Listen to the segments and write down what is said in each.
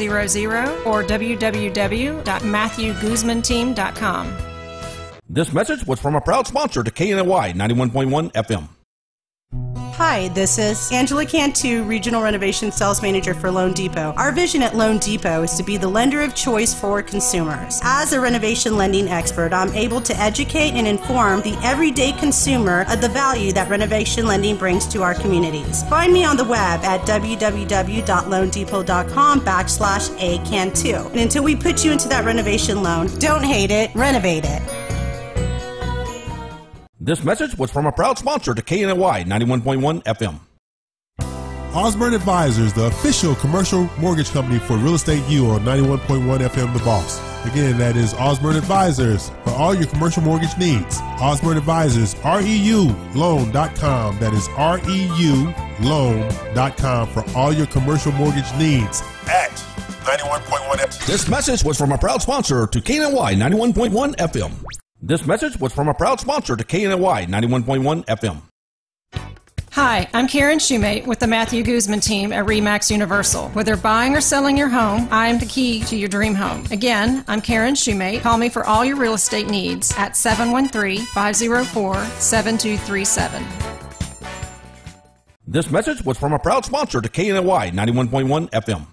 or www.matthewguzmanteam.com. This message was from a proud sponsor to KNLY 91.1 FM. Hi, this is Angela Cantu, Regional Renovation Sales Manager for Loan Depot. Our vision at Loan Depot is to be the lender of choice for consumers. As a renovation lending expert, I'm able to educate and inform the everyday consumer of the value that renovation lending brings to our communities. Find me on the web at www.loandepot.com/acantu. And until we put you into that renovation loan, don't hate it, renovate it. This message was from a proud sponsor to KNLY 91.1 FM. Osborne Advisors, the official commercial mortgage company for Real Estate U on 91.1 FM The Boss. Again, that is Osborne Advisors for all your commercial mortgage needs. Osborne Advisors, REULoan.com. That is REULoan.com for all your commercial mortgage needs at 91.1 FM. This message was from a proud sponsor to KNLY 91.1 FM. This message was from a proud sponsor to KNLY 91.1 FM. Hi, I'm Karen Shoemate with the Matthew Guzman team at RE/MAX Universal. Whether buying or selling your home, I am the key to your dream home. Again, I'm Karen Shoemate. Call me for all your real estate needs at 713-504-7237. This message was from a proud sponsor to KNLY 91.1 FM.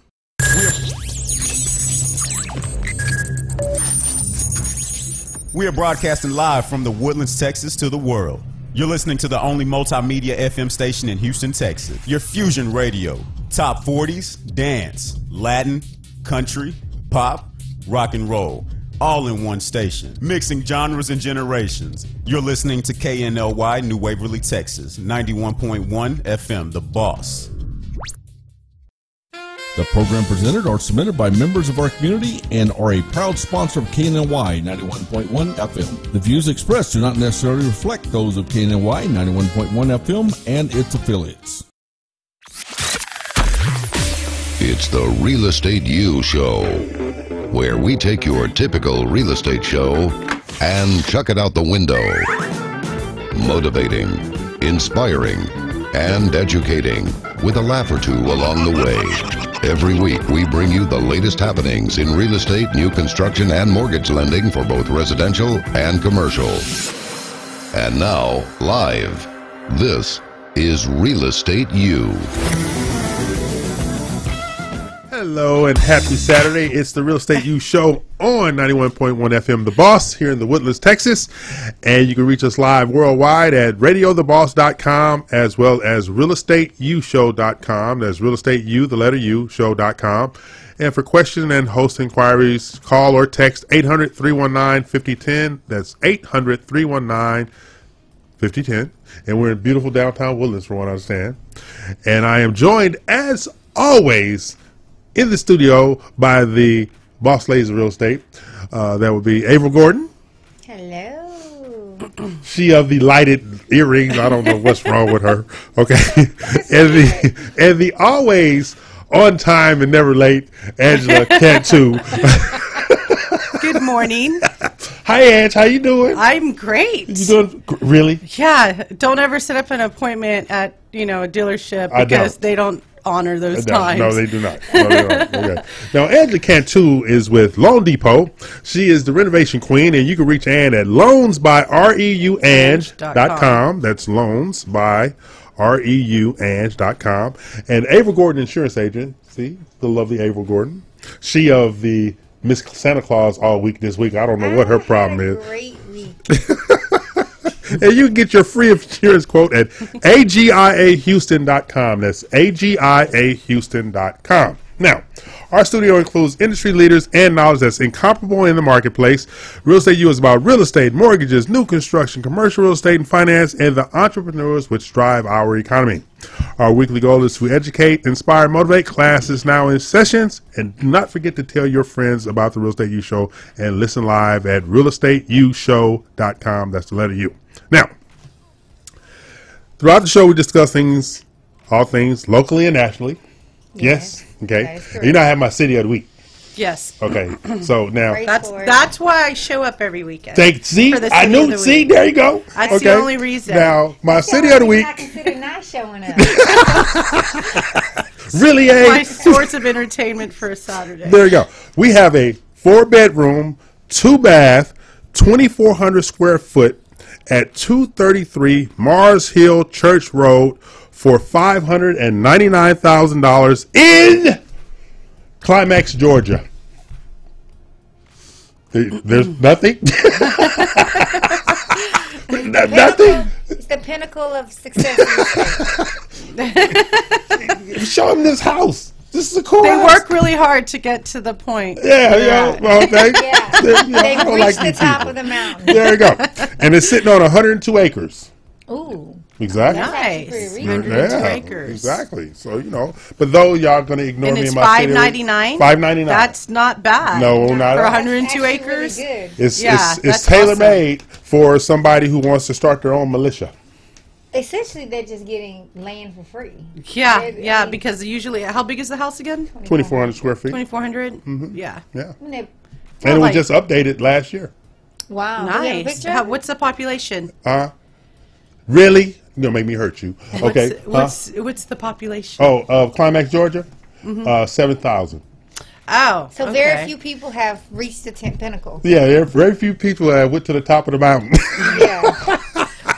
We are broadcasting live from the Woodlands, Texas to the world. You're listening to the only multimedia FM station in Houston, Texas. Your Fusion Radio. Top 40s, dance, Latin, country, pop, rock and roll. All in one station. Mixing genres and generations. You're listening to KNLY New Waverly, Texas. 91.1 FM, The Boss. The program presented are submitted by members of our community and are a proud sponsor of KNLY 91.1 FM. The views expressed do not necessarily reflect those of KNLY 91.1 FM and its affiliates. It's the Real Estate U Show, where we take your typical real estate show and chuck it out the window. Motivating, inspiring, and educating with a laugh or two along the way. Every week, we bring you the latest happenings in real estate, new construction, and mortgage lending for both residential and commercial. And now, live, this is Real Estate U. Hello and happy Saturday. It's the Real Estate U Show on 91.1 FM The Boss here in the Woodlands, Texas. And you can reach us live worldwide at radiotheboss.com as well as realestateushow.com. That's realestateu, the letter U, show.com. And for question and host inquiries, call or text 800-319-5010. That's 800-319-5010. And we're in beautiful downtown Woodlands, from what I understand. And I am joined, as always, in the studio by the boss ladies of real estate. That would be April Gordon. Hello. She of the lighted earrings. I don't know what's wrong with her. Okay. and the always on time and never late Angela Cantu. Good morning. Hi, Ange. How you doing? I'm great. You doing really? Yeah. Don't ever set up an appointment at, a dealership because they don't honor those times. No, they do not. No, they don't. Okay. Now, Angela Cantu is with Loan Depot. She is the renovation queen, and you can reach Ann at loansbyreuange.com. That's loansbyreuange.com. And April Gordon, insurance agent. See, the lovely April Gordon. She of the Miss Santa Claus all week this week. I don't know what her problem is. Great week. And you can get your free insurance quote at agiahouston.com. That's agiahouston.com. Now, our studio includes industry leaders and knowledge that's incomparable in the marketplace. Real Estate U is about real estate, mortgages, new construction, commercial real estate, and finance, and the entrepreneurs which drive our economy. Our weekly goal is to educate, inspire, motivate. Class is now in sessions. And do not forget to tell your friends about the Real Estate U Show and listen live at realestateushow.com. That's the letter U. Now, throughout the show, we discuss all things locally and nationally. Yes. Okay. You know, I have my city of the week. Yes. Okay. So now, That's why I show up every weekend. see, for the I city knew. of the See, week. there you go. That's okay. the only reason. Now, my That's the city only of the reason week. I consider not showing up. Really, My source of entertainment for a Saturday. There you go. We have a 4-bedroom, 2-bath, 2,400 square foot at 233 Mars Hill Church Road for $599,000 in Climax, Georgia. There's nothing. Nothing. It's the pinnacle of success. Show them this house. This is a cool They house. work really hard to get to the point. Yeah. Well, thanks. Yeah. They've reached the top of the mountain. There you go. And it's sitting on 102 acres. Ooh. Exactly. Nice. Pretty 102 Yeah, acres. Exactly. So, but though y'all going to ignore And me it's in my city. $5.99? $5.99. That's not bad. No, not For at all. 102 acres? Really good. It's that's tailor-made for somebody who wants to start their own militia. Essentially, they're just getting land for free. Yeah, because usually, how big is the house again? 2,400 square feet. 2,400? Mm-hmm. Yeah. Yeah. And they- And it was like- just updated last year. Wow. You got a Nice. picture? What's the population? Really? You're going to make me hurt you. Okay. What's the population? Of Climax, Georgia? 7,000. Oh, So very few people have reached the pinnacle. Yeah, there are very few people that went to the top of the mountain. Yeah.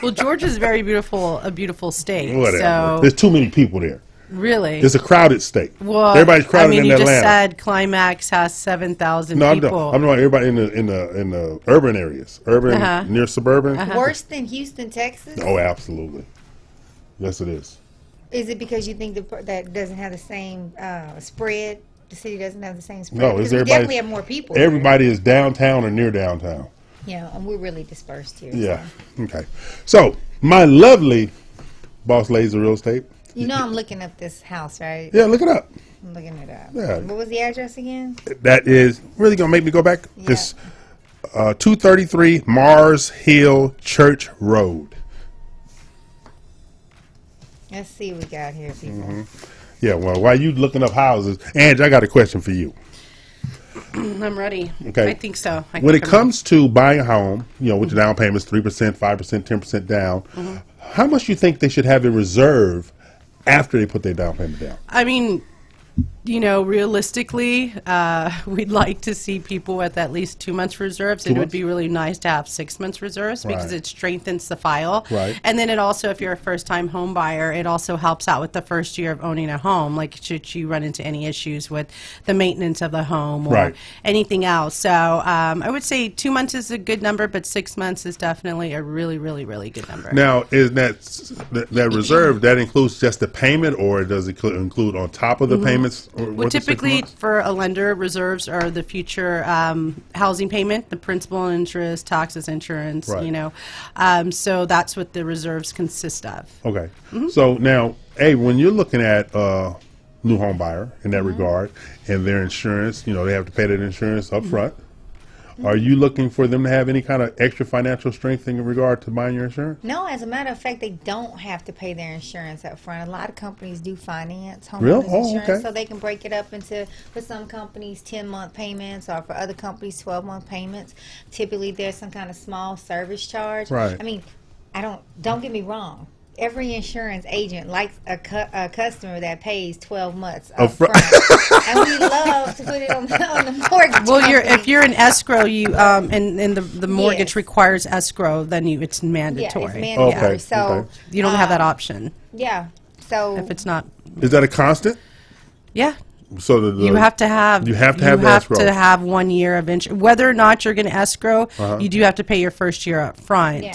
Well, Georgia's a beautiful state. Whatever. So There's too many people there. really, It's a crowded state. well, Everybody's crowded in you Atlanta. just said Climax has 7,000 No, people. I'm not everybody in the urban areas, near suburban. Worse than Houston, Texas? Oh, absolutely. Yes, it is. Is it because you think that doesn't have the same spread? The city doesn't have the same spread? No, Because it's we everybody. definitely have more people. Everybody is downtown or near downtown. Yeah, and we're really dispersed here. Yeah. Okay. So my lovely boss ladies of real estate. You know I'm looking up this house, right? Yeah, look it up. I'm looking it up. Yeah. What was the address again? That is really gonna make me go back. Yeah. It's 233 Mars Hill Church Road. Let's see what we got here, people. Yeah. Well, while you looking up houses, Ange, I got a question for you. I'm ready. Okay. I think so. When it comes to buying a home, with the down payments, 3%, 5%, 10% down, how much do you think they should have in reserve after they put their down payment down? I mean, realistically, we'd like to see people with at least 2 months reserves. It would be really nice to have 6 months reserves because Right. it strengthens the file. Right. And then it also, if you're a first-time home buyer, it also helps out with the first year of owning a home. Like, should you run into any issues with the maintenance of the home or Right. anything else. So I would say 2 months is a good number, but 6 months is definitely a really, really, really good number. Now, is that reserve, that includes just the payment, or does it include on top of the payments? Well, typically for a lender, reserves are the future housing payment, the principal and interest, taxes, insurance, Right. So that's what the reserves consist of. Okay. So now, when you're looking at new home buyer in that regard, and their insurance, they have to pay that insurance up front. Are you looking for them to have any kind of extra financial strength in regard to buying your insurance? No, as a matter of fact, they don't have to pay their insurance up front. A lot of companies do finance Really? homeowners Oh, insurance, okay. so they can break it up into, for some companies, 10-month payments, or for other companies, 12-month payments. Typically, there's some kind of small service charge. Right. I mean, don't get me wrong. Every insurance agent likes a customer that pays 12 months up front. And we love to put it on the mortgage. Well, company. if you're in escrow, you and the mortgage Yes. requires escrow, then it's Yeah, mandatory. it's mandatory. Okay, So, okay. You don't have that option yeah. So, if it's not. Is that a constant? Yeah. So You have to have. You have to have the escrow. to have 1 year of insurance. Whether or not you're going to escrow, you do have to pay your first year up front. Yeah.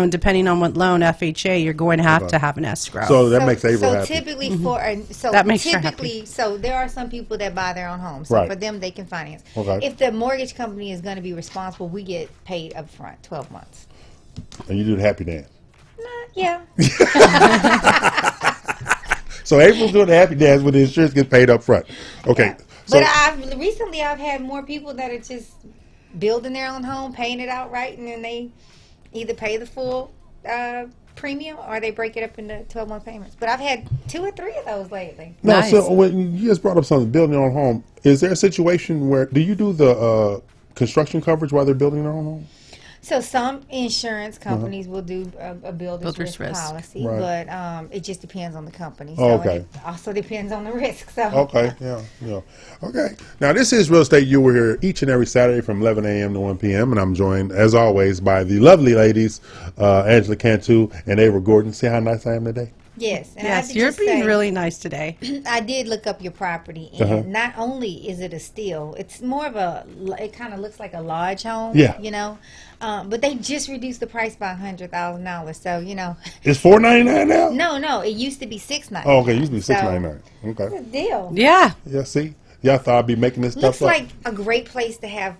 And depending on what loan, FHA, you're going to have to have an escrow. So that makes April happy. Typically That makes her happy. typically, so there are some people that buy their own homes. So Right. for them, they can finance. Okay. If the mortgage company is going to be responsible, we get paid up front, 12 months. And you do the happy dance. Yeah. So April's doing the happy dance when the insurance gets paid up front. Okay. So But I've had more people that are just building their own home, paying it outright, and then they either pay the full premium, or they break it up into 12-month payments. But I've had 2 or 3 of those lately. No, Nice. so when you just brought up something, building your own home, is there a situation where, do you do the construction coverage while they're building their own home? So some insurance companies will do a builder's risk policy, Right. but it just depends on the company. Oh, So okay. it also depends on the risk. So Okay, yeah. Okay. Now, this is Real Estate You. We're here each and every Saturday from 11 a.m. to 1 p.m., and I'm joined, as always, by the lovely ladies, Angela Cantu and Ava Gordon. See how nice I am today? Yes, and Yes, you're being really nice today. I did look up your property, and not only is it a steal, it's more of it kind of looks like a lodge home. Yeah. You know, but they just reduced the price by $100,000. So you know, It's $499 now? no, it used to be $699. Oh, okay. It used to be $699. It's Okay. a deal. Yeah. Yeah, see? Y'all thought I'd be making this Looks stuff up. like a great place to have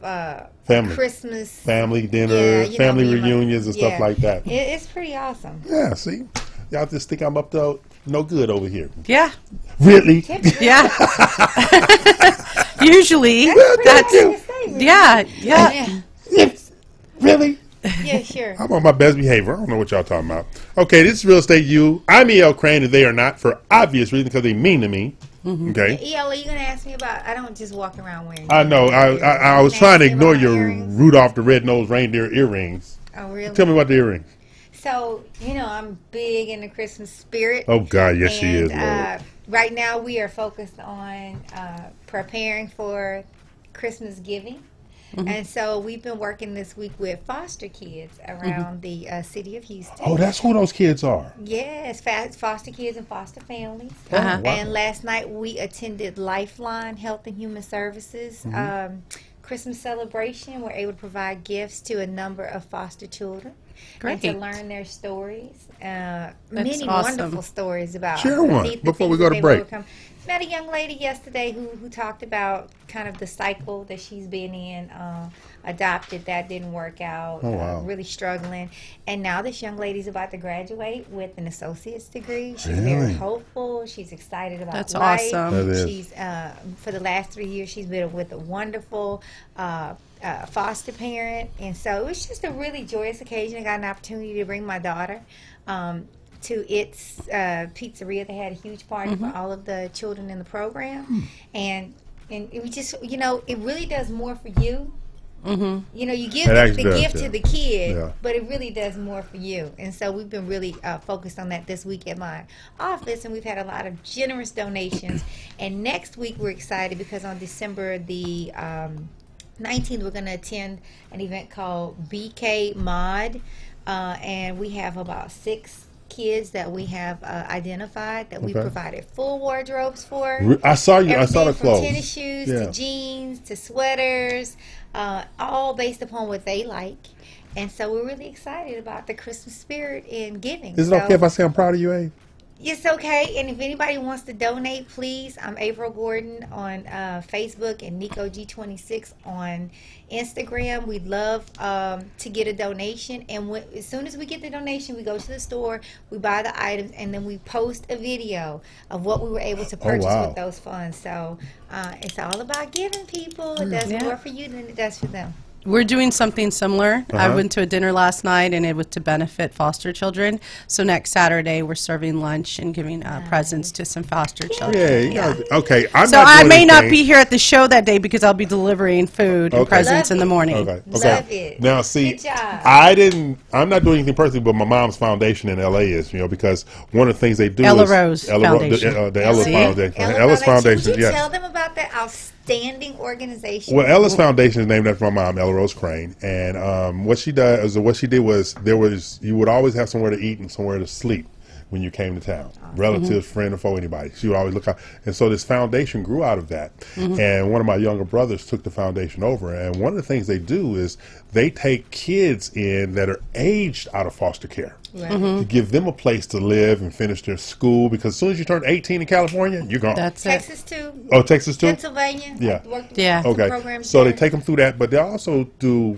Family. Christmas Family dinner, Yeah, you know, family me and my- reunions and stuff yeah. like that. It's pretty awesome. Yeah, see? Y'all just think I'm up to no good over here. Yeah. Really? Yeah. Usually, That's yeah. Yes. Really? Yeah, sure. I'm on my best behavior. I don't know what y'all talking about. Okay, this is Real Estate You. I'm E.L. Crane, and they are not, for obvious reasons, because they mean to me. Okay? EL, are you going to ask me about? I don't just walk around wearing. I know. I was Can trying to ask you ignore about your my earrings? Rudolph the Red-Nosed Reindeer earrings. Oh, really? Tell me about the earrings. So, you know, I'm big in the Christmas spirit. Oh, God, yes, she is, And, Lord. right now, we are focused on preparing for Christmas giving. And so we've been working this week with foster kids around the city of Houston. Oh, that's who those kids are. Yes, foster kids and foster families. Wow. And last night we attended Lifeline Health and Human Services Christmas celebration. We're able to provide gifts to a number of foster children. Great. And to learn their stories. Many awesome. wonderful stories about Share one the before we things go that to they've break. overcome. Met a young lady yesterday who talked about kind of the cycle that she's been in. Adopted, that didn't work out. Oh, wow. Really struggling. And now this young lady's about to graduate with an associate's degree. She's Really? very hopeful. She's excited about That's life. awesome. That is. She's for the last 3 years she's been with a wonderful foster parent, and so it was just a really joyous occasion. I got an opportunity to bring my daughter to its pizzeria. They had a huge party for all of the children in the program, and it was just, you know, it really does more for you. You know, you give It the actually does, gift yeah. to the kid, Yeah. but it really does more for you. And so we've been really focused on that this week at my office, and we've had a lot of generous donations. And next week we're excited because on December the 19th we're going to attend an event called BK Mod, and we have about 6 kids that we have identified that we Okay. provided full wardrobes for. I saw you. I saw the Everything from clothes. tennis shoes Yeah. to jeans to sweaters, all based upon what they like. And so we're really excited about the Christmas spirit in giving. Is it So okay if I say I'm proud of you, Abe? it's okay. And if anybody wants to donate, please. I'm April Gordon on Facebook and Nico G26 on Instagram. We'd love to get a donation. And as soon as we get the donation, we go to the store, we buy the items, and then we post a video of what we were able to purchase wow. with those funds. So it's all about giving people. It does more for you than it does for them. We're doing something similar. I went to a dinner last night, and it was to benefit foster children. So next Saturday, we're serving lunch and giving presents to some foster children. Yeah. Okay. I'm So not I doing may not anything. be here at the show that day because I'll be delivering food and Okay. presents Love in the it. morning. Okay. Love it. Now, see, Good job. I'm not doing anything personally, but my mom's foundation in LA is, you know, because one of the things they do Ella is Rose Foundation. The Ella See? Foundation. Ella Ella's Foundation, Would you yes. tell them about that outstanding organization? Well, Ella's Foundation is named after my mom, Ella Rose Crane, and what she did was you would always have somewhere to eat and somewhere to sleep when you came to town, relatives, friend, or foe, anybody. She would always look out, and so this foundation grew out of that. And one of my younger brothers took the foundation over, and one of the things they do is they take kids in that are aged out of foster care. Right. To give them a place to live and finish their school, because as soon as you turn 18 in California, you're gone. That's it. Texas too. Oh, Texas too? Pennsylvania. Yeah. I worked with Yeah. some Okay, programs so there. they take them through that, but they also do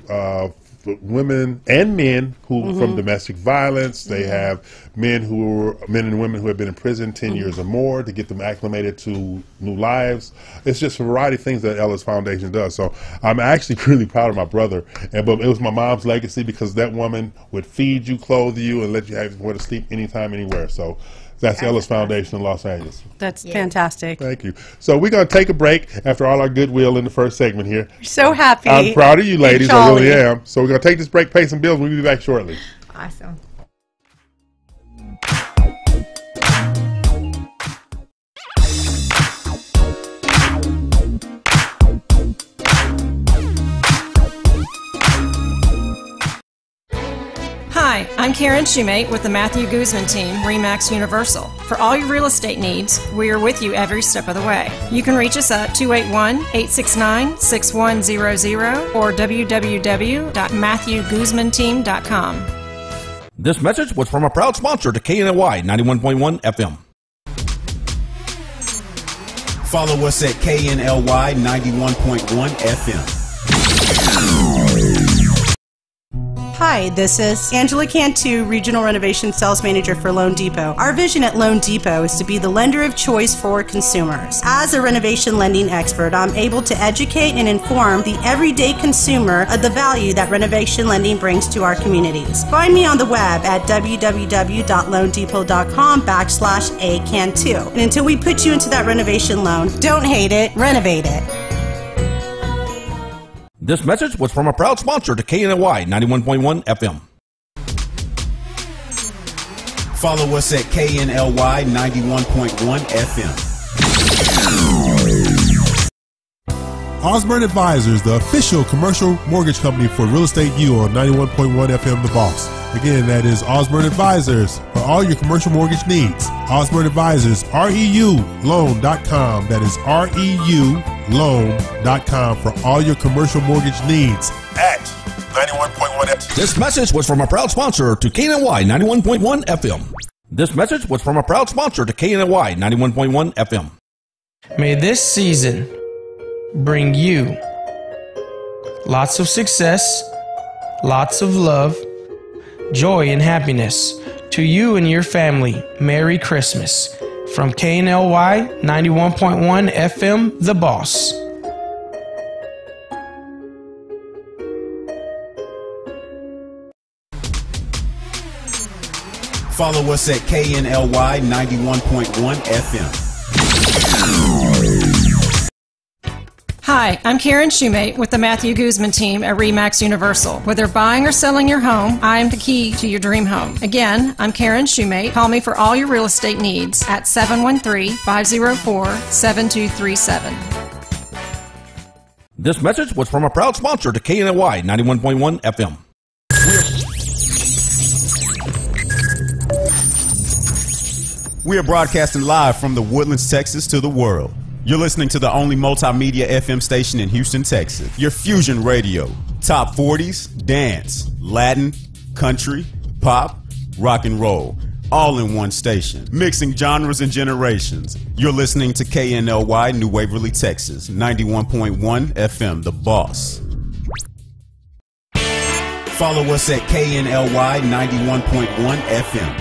women and men who from domestic violence. They have men and women who have been in prison 10 years or more to get them acclimated to new lives. It's just a variety of things that Ellis Foundation does. So I'm actually really proud of my brother. But it was my mom's legacy, because that woman would feed you, clothe you, and let you have where to sleep anytime, anywhere. So that's the Ellis Foundation in Los Angeles. That's fantastic. Thank you. So we're going to take a break after all our goodwill in the first segment here. So happy. I'm proud of you, ladies. I really am. So we're going to take this break, pay some bills. We'll be back shortly. Awesome. Hi, I'm Karen Shoemate with the Matthew Guzman team, RE/MAX Universal. For all your real estate needs, we are with you every step of the way. You can reach us at 281-869-6100 or www.matthewguzmanteam.com. This message was from a proud sponsor to KNLY 91.1 FM. Follow us at KNLY 91.1 FM. Hi, this is Angela Cantu, Regional Renovation Sales Manager for Loan Depot. Our vision at Loan Depot is to be the lender of choice for consumers. As a renovation lending expert, I'm able to educate and inform the everyday consumer of the value that renovation lending brings to our communities. Find me on the web at www.loandepot.com/acantu. And until we put you into that renovation loan, don't hate it, renovate it. This message was from a proud sponsor to KNLY 91.1 FM. Follow us at KNLY 91.1 FM. Osborne Advisors, the official commercial mortgage company for Real Estate U on 91.1 FM The Boss. Again, that is Osborne Advisors for all your commercial mortgage needs. Osborne Advisors, REULoan.com. That is REULoan.com for all your commercial mortgage needs at 91.1 FM. This message was from a proud sponsor to KNLY 91.1 FM. This message was from a proud sponsor to KNLY 91.1 FM. May this season bring you lots of success, lots of love, joy, and happiness. To you and your family, Merry Christmas. From KNLY 91.1 FM, The Boss. Follow us at KNLY 91.1 FM. Hi, I'm Karen Shoemate with the Matthew Guzman team at RE/MAX Universal. Whether buying or selling your home, I am the key to your dream home. Again, I'm Karen Shoemate. Call me for all your real estate needs at 713-504-7237. This message was from a proud sponsor to KNLY 91.1 FM. We are broadcasting live from the Woodlands, Texas to the world. You're listening to the only multimedia FM station in Houston, Texas. Your fusion radio. Top 40s, dance, Latin, country, pop, rock and roll. All in one station. Mixing genres and generations. You're listening to KNLY New Waverly, Texas. 91.1 FM, The Boss. Follow us at KNLY 91.1 FM.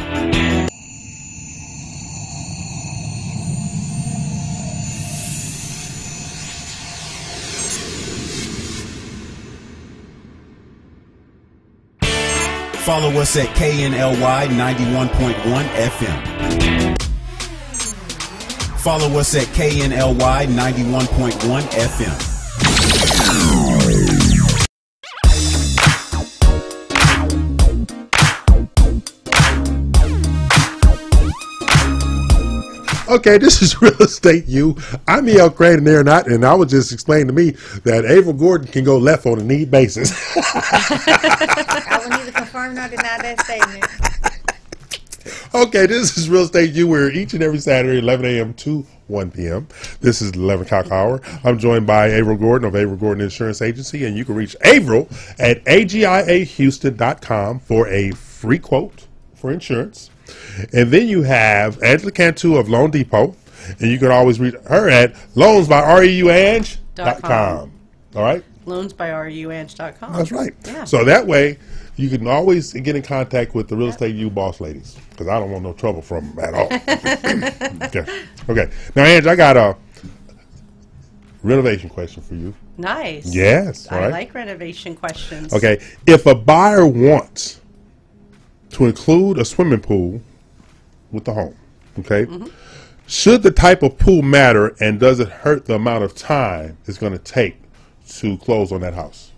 Follow us at KNLY 91.1 FM. Follow us at KNLY 91.1 FM. Okay, this is Real Estate U. I'm E.L. Crane and they're not, and I was just explaining to me that Averill Gordon can go left on a need basis. I will neither confirm nor deny that statement. Okay, this is Real Estate U. We're each and every Saturday, 11 a.m. to 1 p.m. This is the 11 o'clock hour. I'm joined by Averill Gordon of Averill Gordon Insurance Agency, and you can reach Averill at agiahouston.com for a free quote for insurance. And then you have Angela Cantu of Loan Depot, and you can always reach her at loansbyreuange.com. All right? loansbyruange.com. That's right. Yeah. So that way, you can always get in contact with the Real Estate U boss ladies, because I don't want no trouble from them at all. Okay. Now, Ange, I got a renovation question for you. Nice. Yes. All I right. like renovation questions. Okay. If a buyer wants to include a swimming pool with the home, okay, should the type of pool matter, and does it hurt the amount of time it's going to take to close on that house?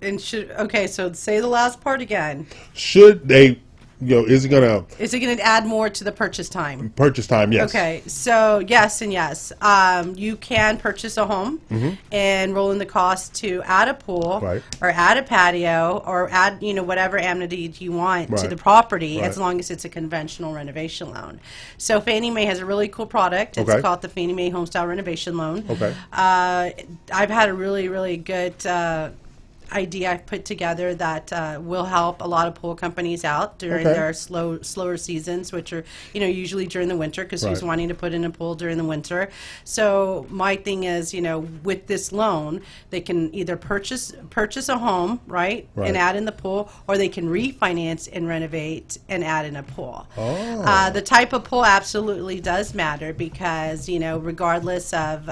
And so say the last part again. Should they, is it going to add more to the purchase time? Purchase time, yes. Okay, so yes and yes. You can purchase a home and roll in the cost to add a pool or add a patio or add, whatever amenity you want to the property as long as it's a conventional renovation loan. So Fannie Mae has a really cool product. It's called the Fannie Mae Homestyle Renovation Loan. Okay. I've had a really, really good idea I've put together that will help a lot of pool companies out during their slower seasons, which are usually during the winter, because who's wanting to put in a pool during the winter. So my thing is, with this loan, they can either purchase a home, and add in the pool, or they can refinance and renovate and add in a pool. The type of pool absolutely does matter, because regardless of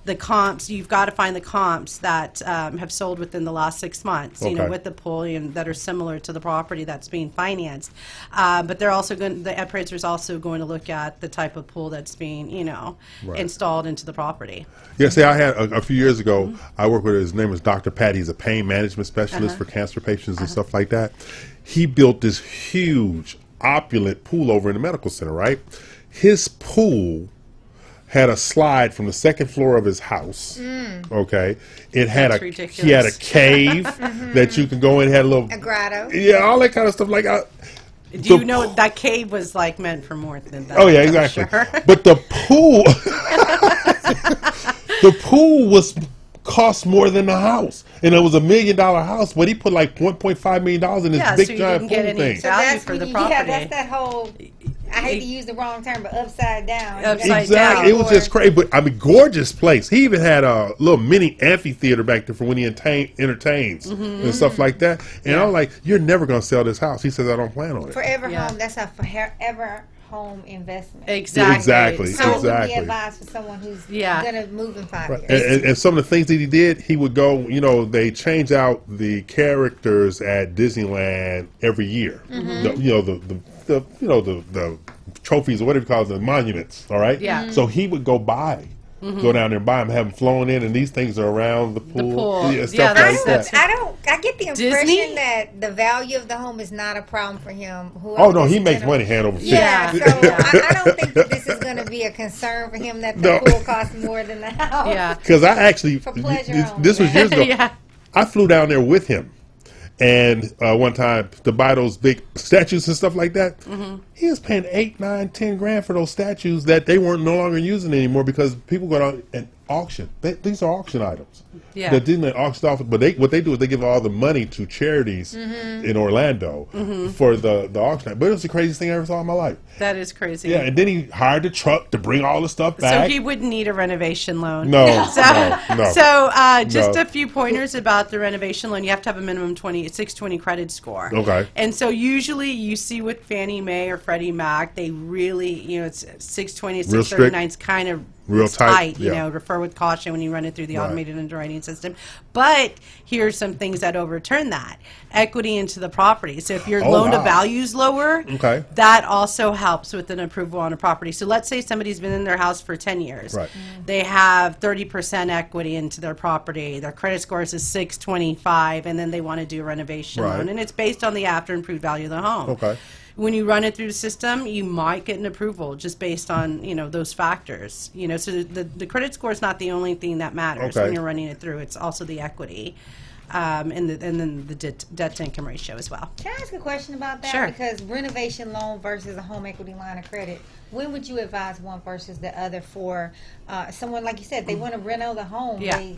the comps, you've got to find the comps that have sold within the last 6 months, with the pool that are similar to the property that's being financed. But they're also the appraiser is also going to look at the type of pool that's being, installed into the property. Yeah, see, I had a few years ago, I worked with, his name was Dr. Patty. He's a pain management specialist for cancer patients and stuff like that. He built this huge, opulent pool over in the medical center, right? His pool had a slide from the second floor of his house. Okay, it had he had a cave that you can go in, had a grotto. Yeah, all that kind of stuff. Like, do you know that cave was meant for more than that? Oh yeah, exactly. Sure. But the pool, the pool cost more than the house, and it was $1 million house, but he put like $1.5 million in this big giant pool thing. So that's for the property. That's that whole. I hate to use the wrong term, but upside down. Exactly. It was just crazy. But I mean, gorgeous place. He even had a little mini amphitheater back there for when he entertains and stuff like that. And I'm like, you're never going to sell this house. He says, I don't plan on it. Forever home. That's a forever home investment. Exactly. So it would be advised for someone who's going to move in 5 years. And some of the things that he did, he would go, they change out the characters at Disneyland every year. The trophies, or whatever you call it, the monuments, all right? Yeah. So he would go go down there and buy them, have them flown in, and these things are around the pool. Yeah, stuff like that. I get the impression that the value of the home is not a problem for him. Oh, no, he makes money hand over fist. Yeah, so I don't think that this is going to be a concern for him that the pool costs more than the house. Yeah. Because I actually, for pleasure this was years ago, I flew down there with him. And one time to buy those big statues and stuff like that, he was paying $8, $9, $10 for those statues that they weren't no longer using anymore because people go out and auction. These are auction items. Yeah. That didn't auction off, but what they do is they give all the money to charities in Orlando for the auction. But it was the craziest thing I ever saw in my life. That is crazy. Yeah, and then he hired a truck to bring all the stuff back. So he wouldn't need a renovation loan. No. No. So just a few pointers about the renovation loan. You have to have a minimum 620 credit score. Okay. And so usually you see with Fannie Mae or Freddie Mac, they really, it's 620, 639 is kind of real tight. Refer with caution when you run it through the automated underwriting system. But here's some things that overturn that. Equity into the property. So if your loan to value is lower, that also helps with an approval on a property. So let's say somebody's been in their house for 10 years. Right. They have 30% equity into their property. Their credit score is 625, and then they want to do a renovation loan. And it's based on the after improved value of the home. Okay. When you run it through the system, you might get an approval just based on those factors. So the credit score is not the only thing that matters when you're running it through. It's also the equity, and then the debt to income ratio as well. Can I ask a question about that? Sure. Because renovation loan versus a home equity line of credit, when would you advise one versus the other for someone like you said they want to reno the home? Yeah.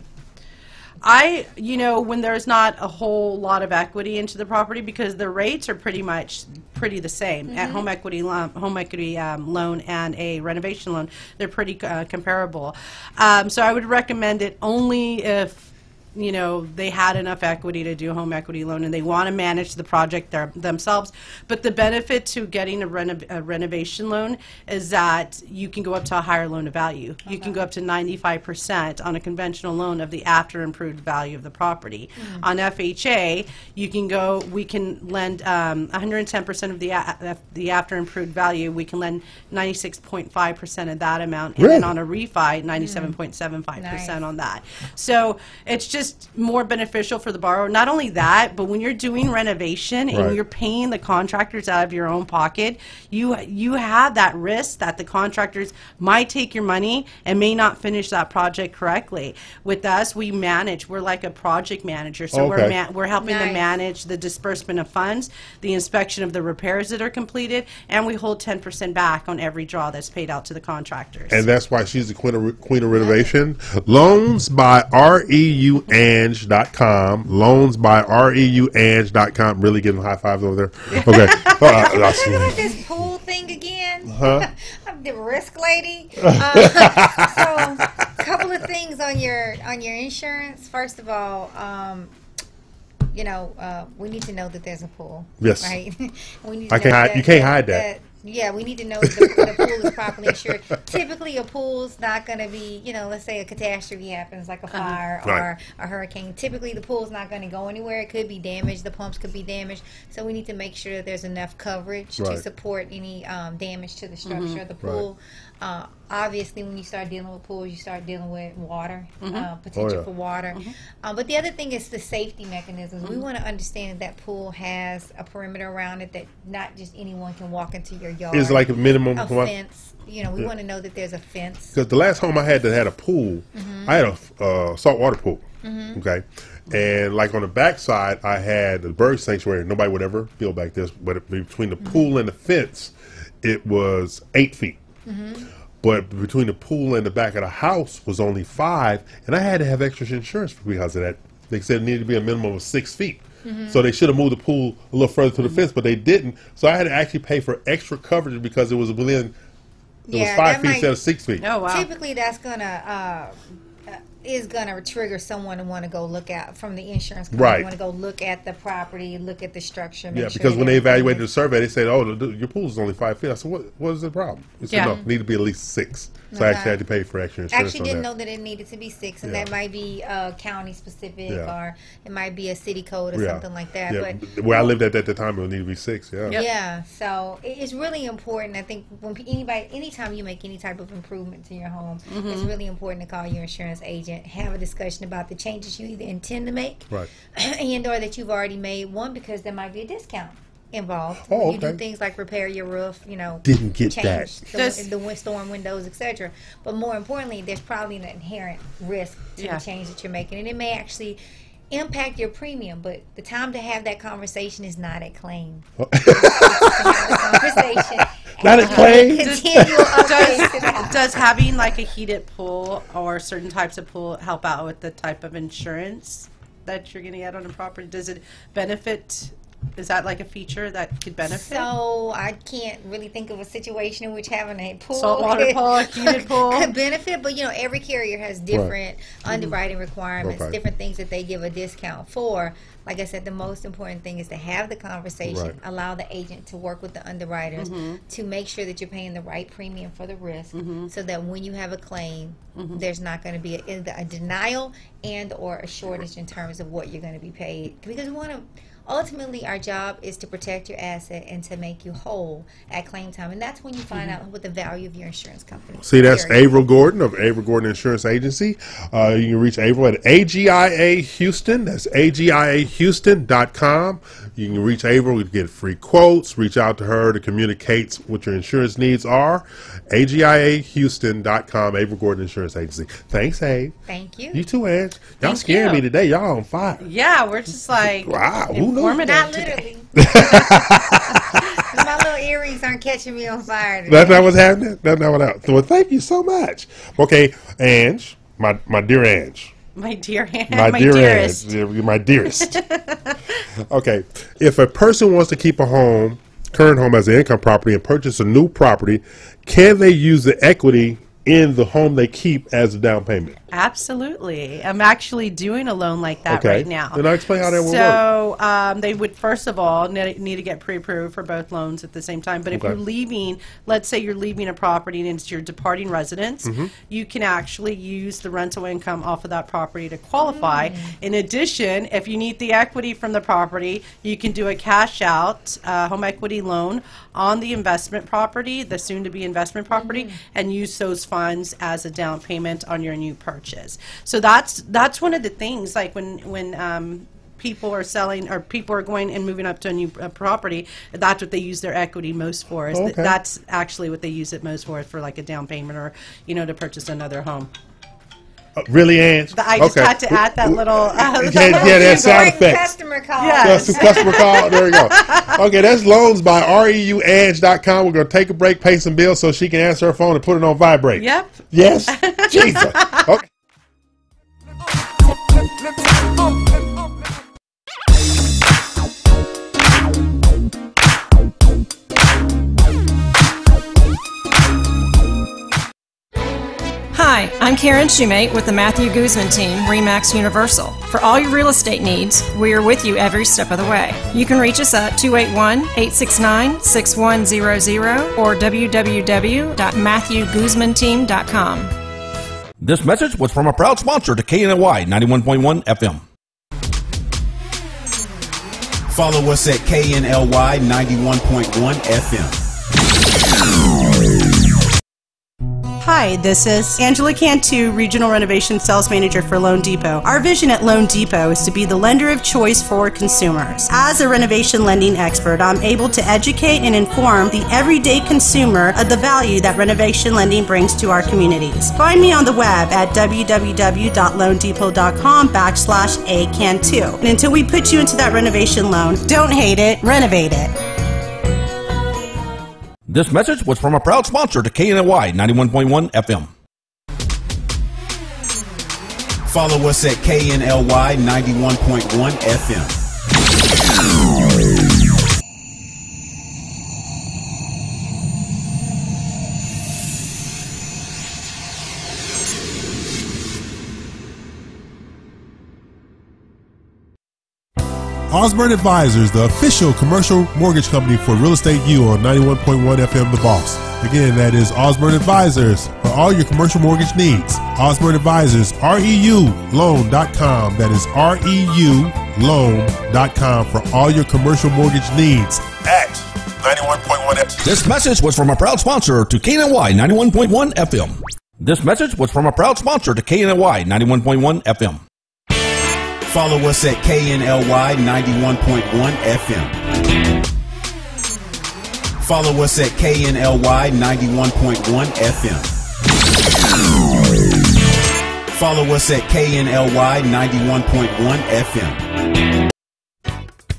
When there's not a whole lot of equity into the property, because the rates are pretty the same at home equity loan and a renovation loan, they're pretty comparable. So I would recommend it only if you know, they had enough equity to do a home equity loan and they want to manage the project themselves. But the benefit to getting a renovation loan is that you can go up to a higher loan to value. You can go up to 95% on a conventional loan of the after improved value of the property. On FHA, we can lend 110% of the after improved value. We can lend 96.5% of that amount. And then on a refi, 97.75% on that. So it's just more beneficial for the borrower. Not only that, but when you're doing renovation and you're paying the contractors out of your own pocket, you have that risk that the contractors might take your money and may not finish that project correctly. With us, we're like a project manager, so we're helping them manage the disbursement of funds, the inspection of the repairs that are completed, and we hold 10% back on every draw that's paid out to the contractors. And that's why she's the queen of renovation. Loans by REUAnge.com. Loans by REUAnge.com. Really getting high fives over there. Okay. With this pool thing again. I'm the risk lady. So a couple of things on your insurance. First of all, you know, we need to know that there's a pool. Yes. Right. We need you can't hide that. Yeah, we need to know the pool is properly insured. Typically, a pool's not going to be, you know, let's say a catastrophe happens, like a fire or a hurricane. Typically, the pool's not going to go anywhere. It could be damaged. The pumps could be damaged. So we need to make sure that there's enough coverage to support any damage to the structure of the pool. Obviously, when you start dealing with pools, you start dealing with water, potential for water. But the other thing is the safety mechanisms. We want to understand that pool has a perimeter around it that not just anyone can walk into your yard. It's like a minimum fence. You know, we want to know that there's a fence. Because the last home I had that had a pool, I had a saltwater pool. Okay. And like on the back side, I had a bird sanctuary. Nobody would ever build back this, but between the pool and the fence, it was 8 feet. But between the pool and the back of the house was only 5, and I had to have extra insurance because of that. They said it needed to be a minimum of 6 feet. So they should have moved the pool a little further to the fence, but they didn't. So I had to actually pay for extra coverage because it was within, it was 5 feet instead of 6 feet. Oh, wow. Typically, that's gonna is gonna trigger someone to want to go look at from the insurance company. Want to go look at the property, look at the structure. Yeah, because when they evaluated the survey, they said, "Oh, your pool is only 5 feet." I said, "What is the problem?" They said, "No, it need to be at least 6." So I actually had to pay for extra insurance. Actually, didn't know that it needed to be 6, and that might be county specific, or it might be a city code or something like that. But where I lived at the time, it would need to be 6. Yeah. So it's really important. I think when anytime you make any type of improvement to your home, it's really important to call your insurance agent, have a discussion about the changes you either intend to make, and or that you've already made. One, because there might be a discount involved when you do things like repair your roof, you know, didn't get change the storm windows, etc. But more importantly, there's probably an inherent risk to the change that you're making, and it may actually impact your premium. But the time to have that conversation is not at claim. Not at claim. Does having like a heated pool or certain types of pool help out with the type of insurance that you're going to get on a property? Does it benefit? Is that like a feature that could benefit? So I can't really think of a situation in which having a pool, saltwater pool, heated pool could benefit. But you know, every carrier has different underwriting requirements, different things that they give a discount for. Like I said, the most important thing is to have the conversation, allow the agent to work with the underwriters to make sure that you're paying the right premium for the risk, so that when you have a claim, there's not going to be a denial and or a shortage in terms of what you're going to be paid. Because we want to. Ultimately, our job is to protect your asset and to make you whole at claim time. And that's when you find out what the value of your insurance company is. See, that's Averill Gordon of Averill Gordon Insurance Agency. You can reach Averill at AGIA Houston. That's AGIAHouston.com. You can reach Averill to get free quotes. Reach out to her to communicate what your insurance needs are. AGIAHouston.com, Averill Gordon Insurance Agency. Thanks, Ave. Thank you. You too, Ange. Y'all scaring me today. Y'all on fire. Yeah, we're just like, wow, who knows? Not literally. My little earrings aren't catching me on fire today. That's not what's happening? That's not what happened. Well, thank you so much. Okay, Ange, my dear Ange. My dear Ange. My dearest. My dearest. Okay, if a person wants to keep current home as an income property and purchase a new property, can they use the equity in the home they keep as a down payment? Absolutely. I'm actually doing a loan like that right now. Then I'll explain how that will work. So they would, first of all, need to get pre-approved for both loans at the same time. But if you're leaving, let's say you're leaving a property and it's your departing residence, you can actually use the rental income off of that property to qualify. In addition, if you need the equity from the property, you can do a cash out home equity loan on the investment property, the soon-to-be investment property, and use those funds as a down payment on your new purchase. So that's one of the things, like when people are selling or people are going and moving up to a new property, that's what they use their equity most for. Is that's actually what they use it most for like a down payment or to purchase another home. Really, Ange? I just had to add that little. That sound effect. Customer call. Yes. Customer call. There we go. Okay, that's loans by REUAnge.com. We're going to take a break, pay some bills so she can answer her phone and put it on vibrate. Yep. Yes. Jesus. Okay. Hi, I'm Karen Shoemate with the Matthew Guzman team, RE/MAX Universal. For all your real estate needs, we are with you every step of the way. You can reach us at 281-869-6100 or www.matthewguzmanteam.com. This message was from a proud sponsor to KNLY 91.1 FM. Follow us at KNLY 91.1 FM. Hi, this is Angela Cantu, Regional Renovation Sales Manager for Loan Depot. Our vision at Loan Depot is to be the lender of choice for consumers. As a renovation lending expert, I'm able to educate and inform the everyday consumer of the value that renovation lending brings to our communities. Find me on the web at www.loandepot.com/acantu. And until we put you into that renovation loan, don't hate it, renovate it. This message was from a proud sponsor to KNLY 91.1 FM. Follow us at KNLY 91.1 FM. Osborne Advisors, the official commercial mortgage company for Real Estate U on 91.1 FM The Boss. Again, that is Osborne Advisors for all your commercial mortgage needs. Osborne Advisors, REULoan.com. That is REULoan.com for all your commercial mortgage needs at 91.1 FM. This message was from a proud sponsor to KNLY 91.1 FM. This message was from a proud sponsor to KNLY 91.1 FM. Follow us at KNLY 91.1 FM. Follow us at KNLY 91.1 FM. Follow us at KNLY 91.1 FM.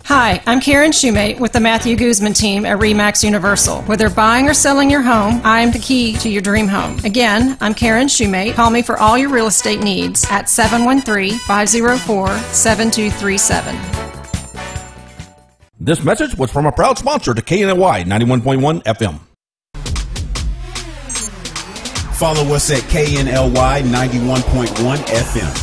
Hi, I'm Karen Shoemate with the Matthew Guzman team at RE/MAX Universal. Whether buying or selling your home, I am the key to your dream home. Again, I'm Karen Shoemate. Call me for all your real estate needs at 713-504-7237. This message was from a proud sponsor to KNLY 91.1 FM. Follow us at KNLY 91.1 FM.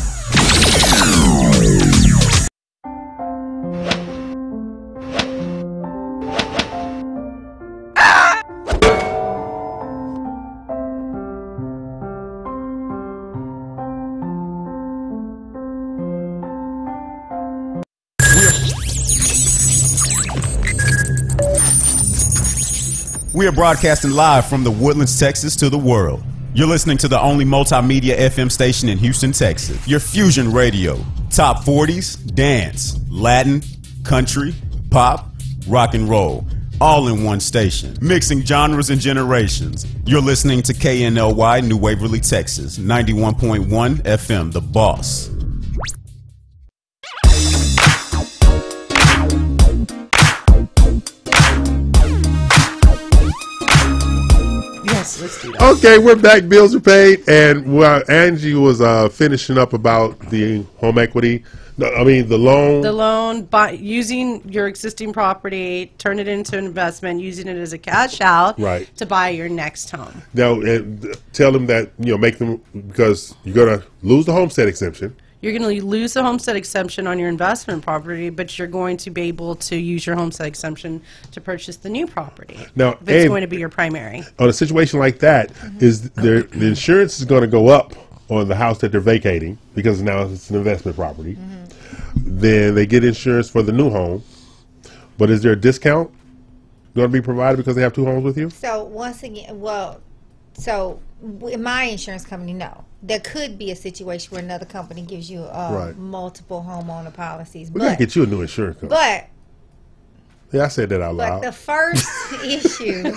We are broadcasting live from the Woodlands, Texas to the world. You're listening to the only multimedia FM station in Houston, Texas. Your fusion radio. Top 40s, dance, Latin, country, pop, rock and roll. All in one station. Mixing genres and generations. You're listening to KNLY New Waverly, Texas. 91.1 FM, The Boss. Let's do that. Okay, we're back. Bills are paid, and Angie was finishing up about the home equity No, I mean the loan. The loan, using your existing property, turn it into an investment, using it as a cash out Right. to buy your next home. Now, tell them that, make them, because you're going to lose the homestead exemption. You're going to lose the homestead exemption on your investment property, but you're going to be able to use your homestead exemption to purchase the new property. Now, if it's going to be your primary. On a situation like that, the insurance is going to go up on the house that they're vacating because now it's an investment property. Then they get insurance for the new home. But is there a discount going to be provided because they have 2 homes with you? So once again, in my insurance company, no. There could be a situation where another company gives you multiple homeowner policies. We got to get you a new insurance company. But yeah, I said that out loud. But the first issue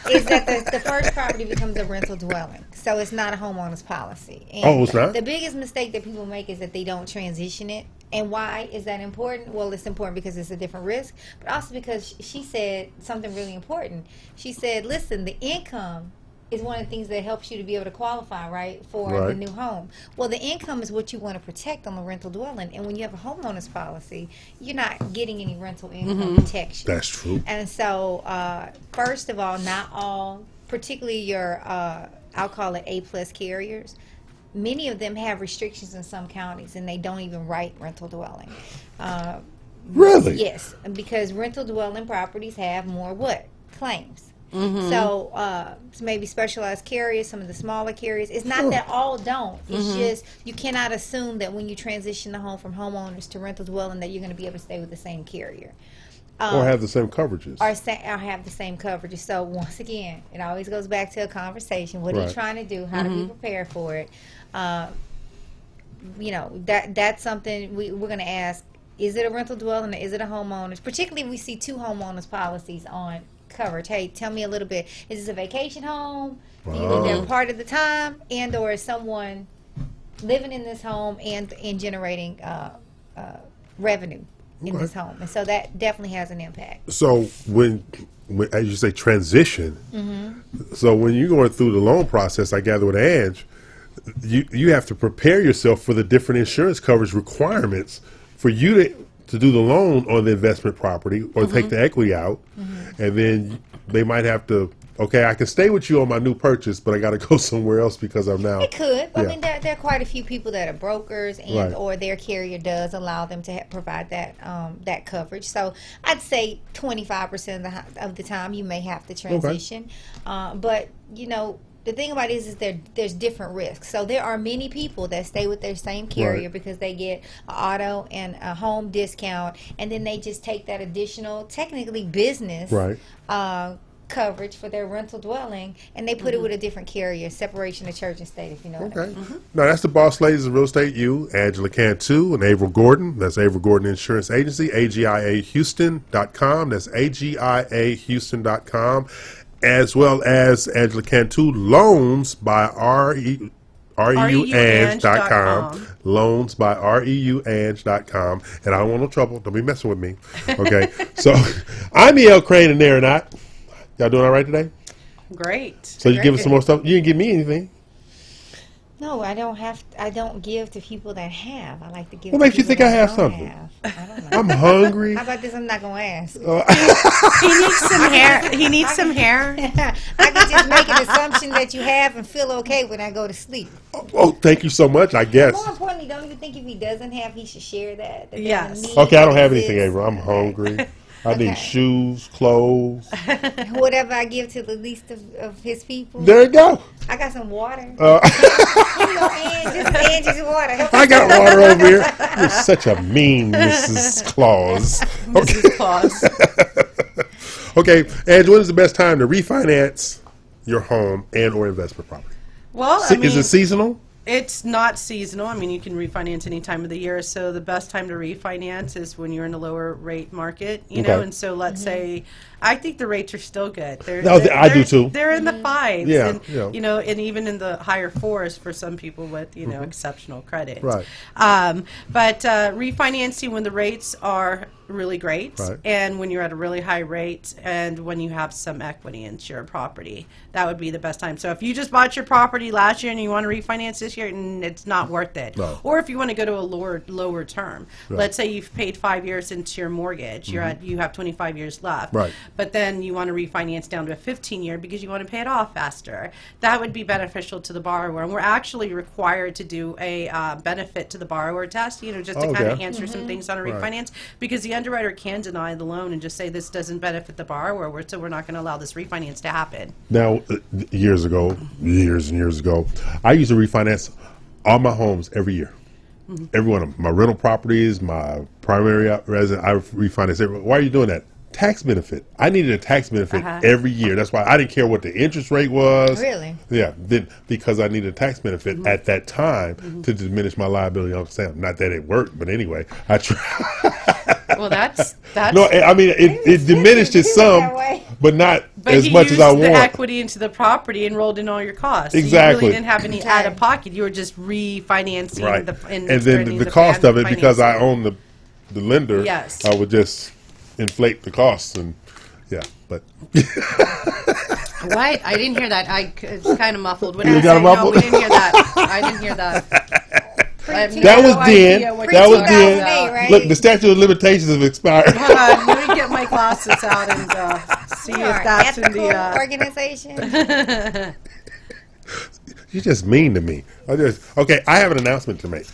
is that the first property becomes a rental dwelling. So it's not a homeowner's policy. And it's not? The biggest mistake that people make is that they don't transition it. And why is that important? Well, it's important because it's a different risk, but also because she said something really important. She said, listen, the income is one of the things that helps you to be able to qualify, right, for the new home. Well, the income is what you want to protect on the rental dwelling. And when you have a homeowner's policy, you're not getting any rental income protection. That's true. And so, first of all, not all, particularly your, I'll call it A-plus carriers, many of them have restrictions in some counties, and they don't even write rental dwelling. Really? Yes, because rental dwelling properties have more claims. So maybe specialized carriers, some of the smaller carriers. It's not that all don't. It's just you cannot assume that when you transition the home from homeowners to rental dwelling that you're going to be able to stay with the same carrier. Or have the same coverages. Or have the same coverages. So once again, it always goes back to a conversation. What are you trying to do? How to be prepared for it? That's something we're going to ask. Is it a rental dwelling or is it a homeowner's? Particularly if we see 2 homeowners policies on coverage. Hey, tell me a little bit. Is this a vacation home? Do you live there part of the time? And or is someone living in this home and generating revenue in this home? And so that definitely has an impact. So when as you say, transition, so when you're going through the loan process, I gather with Ange, you have to prepare yourself for the different insurance coverage requirements for you to do the loan on the investment property or take the equity out. And then they might have to, okay, I can stay with you on my new purchase, but I got to go somewhere else because I'm now. It could. I mean, there are quite a few people that are brokers and or their carrier does allow them to provide that that coverage. So I'd say 25% of the time you may have to transition. But, the thing about it is there's different risks. So there are many people that stay with their same carrier because they get an auto and a home discount, and then they just take that additional, technically business coverage for their rental dwelling, and they put it with a different carrier, separation of church and state, if you know what I mean. Now, that's the boss ladies of Real Estate U, Angela Cantu and Averill Gordon. That's Averill Gordon Insurance Agency, AGIAHouston.com. That's AGIAHouston.com. As well as Angela Cantu, Loans by REUAnge.com. Loans by REUAnge.com. And I don't want no trouble. Don't be messing with me. Okay. So I'm E.L. Crane and they're not. Y'all doing all right today? Great. So you give us some more stuff? You didn't give me anything. No, I don't give to people that have. I like to give. What to makes you people think I that have don't something? have. I don't know. I'm hungry. How about this? I'm not gonna ask. He needs some hair. He needs some hair. I can just make an assumption that you have and feel okay when I go to sleep. Oh, thank you so much, I guess. More importantly, don't you think if he doesn't have, he should share that? Yes. Okay, I don't have anything, Avery. I'm hungry. I need shoes, clothes. Whatever I give to the least of his people. There you go. I got some water. Angie's water. I got water over here. You're such a mean Mrs. Claus. Mrs. Claus. Okay, Angie, when is the best time to refinance your home and or investment property? Well, Is it seasonal? It's not seasonal. I mean, you can refinance any time of the year. So the best time to refinance is when you're in a lower rate market, you know. And so let's say, I think the rates are still good. I do too. They're in the 5s, and yeah. and even in the higher 4s for some people with exceptional credit. Right. But refinancing when the rates are really great. Right. And when you're at a really high rate and when you have some equity into your property, that would be the best time. So if you just bought your property last year and you want to refinance this year, it's not worth it. No. Or if you want to go to a lower term. Right. Let's say you've paid 5 years into your mortgage. You have 25 years left. Right. But then you want to refinance down to a 15-year because you want to pay it off faster. That would be beneficial to the borrower. And we're actually required to do a benefit to the borrower test, just to kind of answer some things on a refinance, because the underwriter can deny the loan and just say this doesn't benefit the borrower, so we're not going to allow this refinance to happen. Now, years and years ago, I used to refinance all my homes every year. Every one of them. My rental properties, my primary residence, I refinance every. Why are you doing that? Tax benefit. I needed a tax benefit every year. That's why I didn't care what the interest rate was. Really? Yeah, because I needed a tax benefit at that time to diminish my liability on Sam. Not that it worked, but anyway, I tried. Well, that's no. I mean, it diminished it some, but not as much as I want. But you used the equity into the property and rolled in all your costs. Exactly. You really didn't have any out of pocket. You were just refinancing and then the cost of it, because I own the lender. Yes. I would just inflate the costs and but What? I didn't hear that. It's kind of muffled. What You did got I say? muffled? No, we didn't hear that. I didn't hear that. that was then. That was then. right? Look, the statute of limitations have expired. Hold on, let me get my glasses out and see if that's in the organization. You're just mean to me. Okay, I have an announcement to make.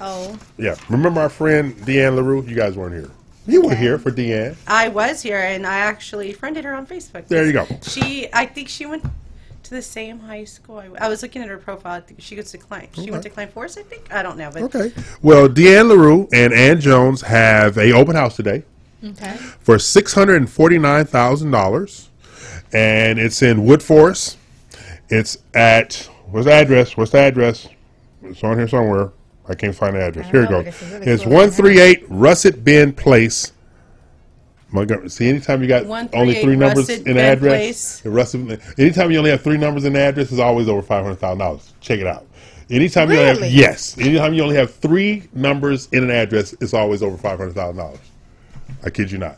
Oh. Yeah, remember our friend Deanne LaRue? You guys weren't here. You were here for Deanne. I was here, and I actually friended her on Facebook. There you go. I think she went to the same high school. I was looking at her profile. I think she goes to Klein. She went to Klein Forest, I think. I don't know. But Okay. Well, Deanne LaRue and Ann Jones have a open house today for $649,000, and it's in Wood Forest. It's at what's the address? It's on here somewhere. I can't find the address. Here you go. Really It's cool. 138 Russet Bend Place. Montgomery. See, anytime you got only 3 numbers Russet in the Bend address, anytime you only have 3 numbers in the address, it's always over $500,000. Check it out. Anytime you only have, anytime you only have 3 numbers in an address, it's always over $500,000. I kid you not.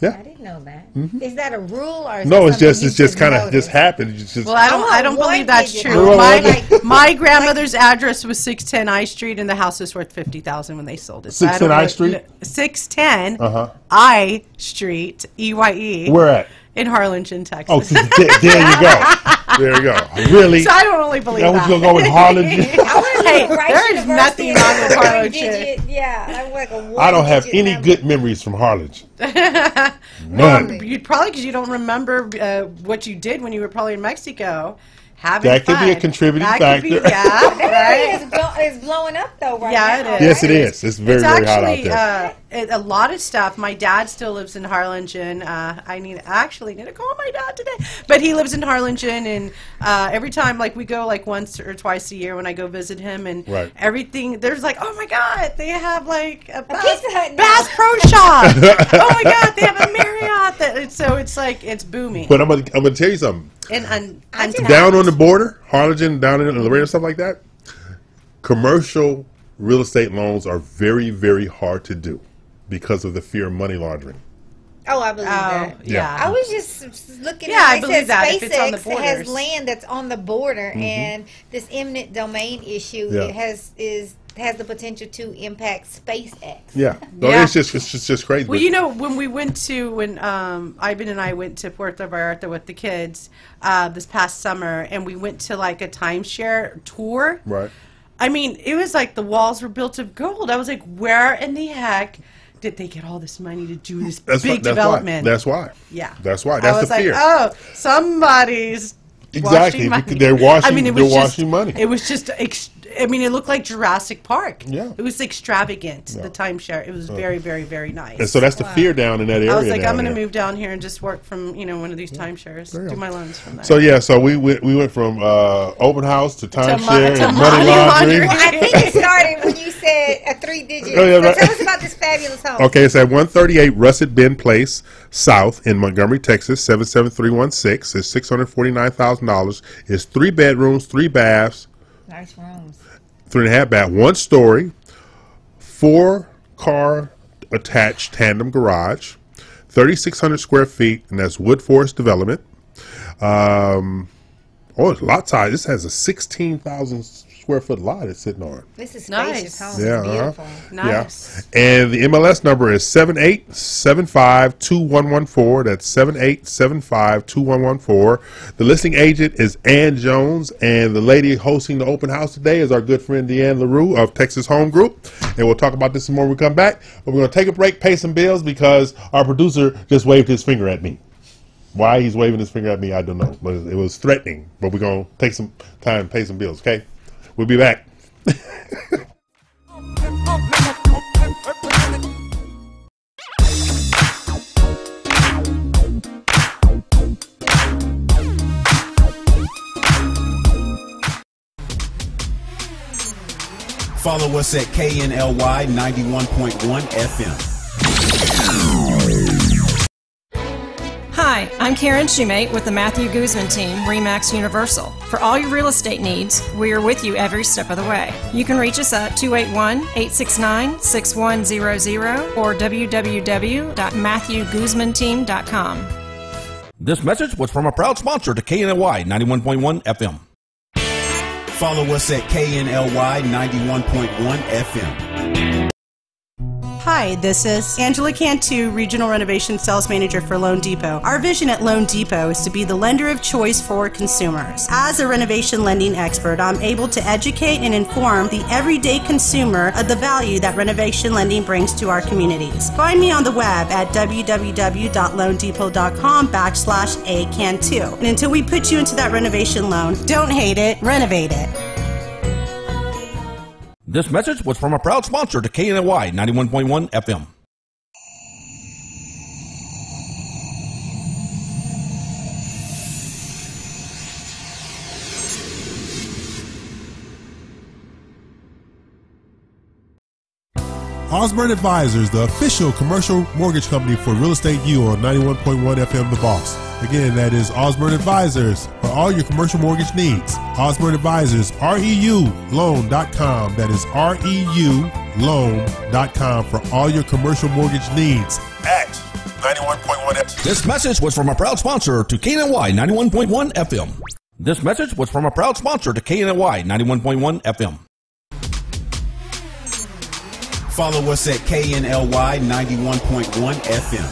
Yeah. I didn't know that. Is that a rule or? Is No, that it's something just you kind of noticed? just happened. It's just, well, I don't believe that's digit. true. Well, My grandmother's address was 610 I Street, and the house was worth $50,000 when they sold it. So 610 I Street? 610 I Street, EYE. Where at? In Harlingen, Texas. Oh, there you go. There you go. Really? So I don't only believe That was going to go with Harlingen? Hey, there is nothing wrong with Harlingen. Yeah, I'm like a I don't have one-digit any number. good memories from Harlingen. None. You'd probably, because you don't remember what you did when you were probably in Mexico. That could be a contributing factor. It's blowing up though, right Yeah, now. it is. Yes, it is. It's very, very hot out there. A lot of stuff. My dad still lives in Harlingen. I actually need to call my dad today, but he lives in Harlingen, and every time we go once or twice a year when I go visit him, and everything there's oh my God, they have a Bass Pro Shop. Oh my God, they have a Marriott. So it's booming. But I'm gonna tell you something. And down on the border, Harlingen, down in Laredo, stuff like that, commercial real estate loans are very, very hard to do because of the fear of money laundering. Oh, I believe that. Yeah. I was just looking Yeah, at I it. believe that if it's on the SpaceX has borders. land that's on the border, and this eminent domain issue it has the potential to impact SpaceX. Yeah, no, Yeah. it's just crazy. Well, when we went to Ivan and I went to Puerto Vallarta with the kids this past summer, and we went to a timeshare tour. Right. I mean, it was the walls were built of gold. I was like, where in the heck did they get all this money to do this big development? That's why. Yeah. That's why. I That's was the fear. Oh, somebody's Exactly. washing money. They're washing. I mean, it they're was washing money. It was just. It looked like Jurassic Park. Yeah. It was extravagant. The timeshare. It was very, very, very nice. And so that's the fear down in that area. I was like, down I'm going to there. move down here and just work from one of these timeshares. Do my loans from there. So so we went from open house to timeshare to and money laundering. Well, I think it started when you said a 3-digit. Oh, yeah, So right. tell us about this fabulous home. Okay, it's at 138 Russet Bend Place South in Montgomery, Texas, 77316. It's $649,000. It's 3 bedrooms, 3 baths, Nice rooms. 3.5 bath, 1 story, 4 car attached tandem garage, 3,600 square feet, and that's Wood Forest Development. It's lot size. This has a 16,000 square foot lot it's sitting on. This is spacious home. Yeah, It's beautiful. Nice. Yeah. And the MLS number is 78752114. That's 78752114. The listing agent is Ann Jones, and the lady hosting the open house today is our good friend Deanne LaRue of Texas Home Group. And we'll talk about this some more when we come back. But we're going to take a break, pay some bills, because our producer just waved his finger at me. Why he's waving his finger at me, I don't know. But it was threatening. But we're going to take some time and pay some bills, okay? We'll be back. Follow us at KNLY 91.1 FM. Hi, I'm Karen Shumate with the Matthew Guzman team, RE/MAX Universal. For all your real estate needs, we are with you every step of the way. You can reach us at 281-869-6100 or www.matthewguzmanteam.com. This message was from a proud sponsor to KNLY 91.1 FM. Follow us at KNLY 91.1 FM. Hi, this is Angela Cantu, Regional Renovation Sales Manager for Loan Depot. Our vision at Loan Depot is to be the lender of choice for consumers. As a renovation lending expert, I'm able to educate and inform the everyday consumer of the value that renovation lending brings to our communities. Find me on the web at www.loandepot.com/acantu. And until we put you into that renovation loan, don't hate it, renovate it. This message was from a proud sponsor to KNLY 91.1 FM. Osborne Advisors, the official commercial mortgage company for Real Estate U on 91.1 FM The Boss. Again, that is Osborne Advisors for all your commercial mortgage needs. Osborne Advisors, REULoan.com. That is REULoan.com for all your commercial mortgage needs at 91.1 FM. This message was from a proud sponsor to KNLY 91.1 FM. This message was from a proud sponsor to KNLY 91.1 FM. Follow us at KNLY 91.1 FM.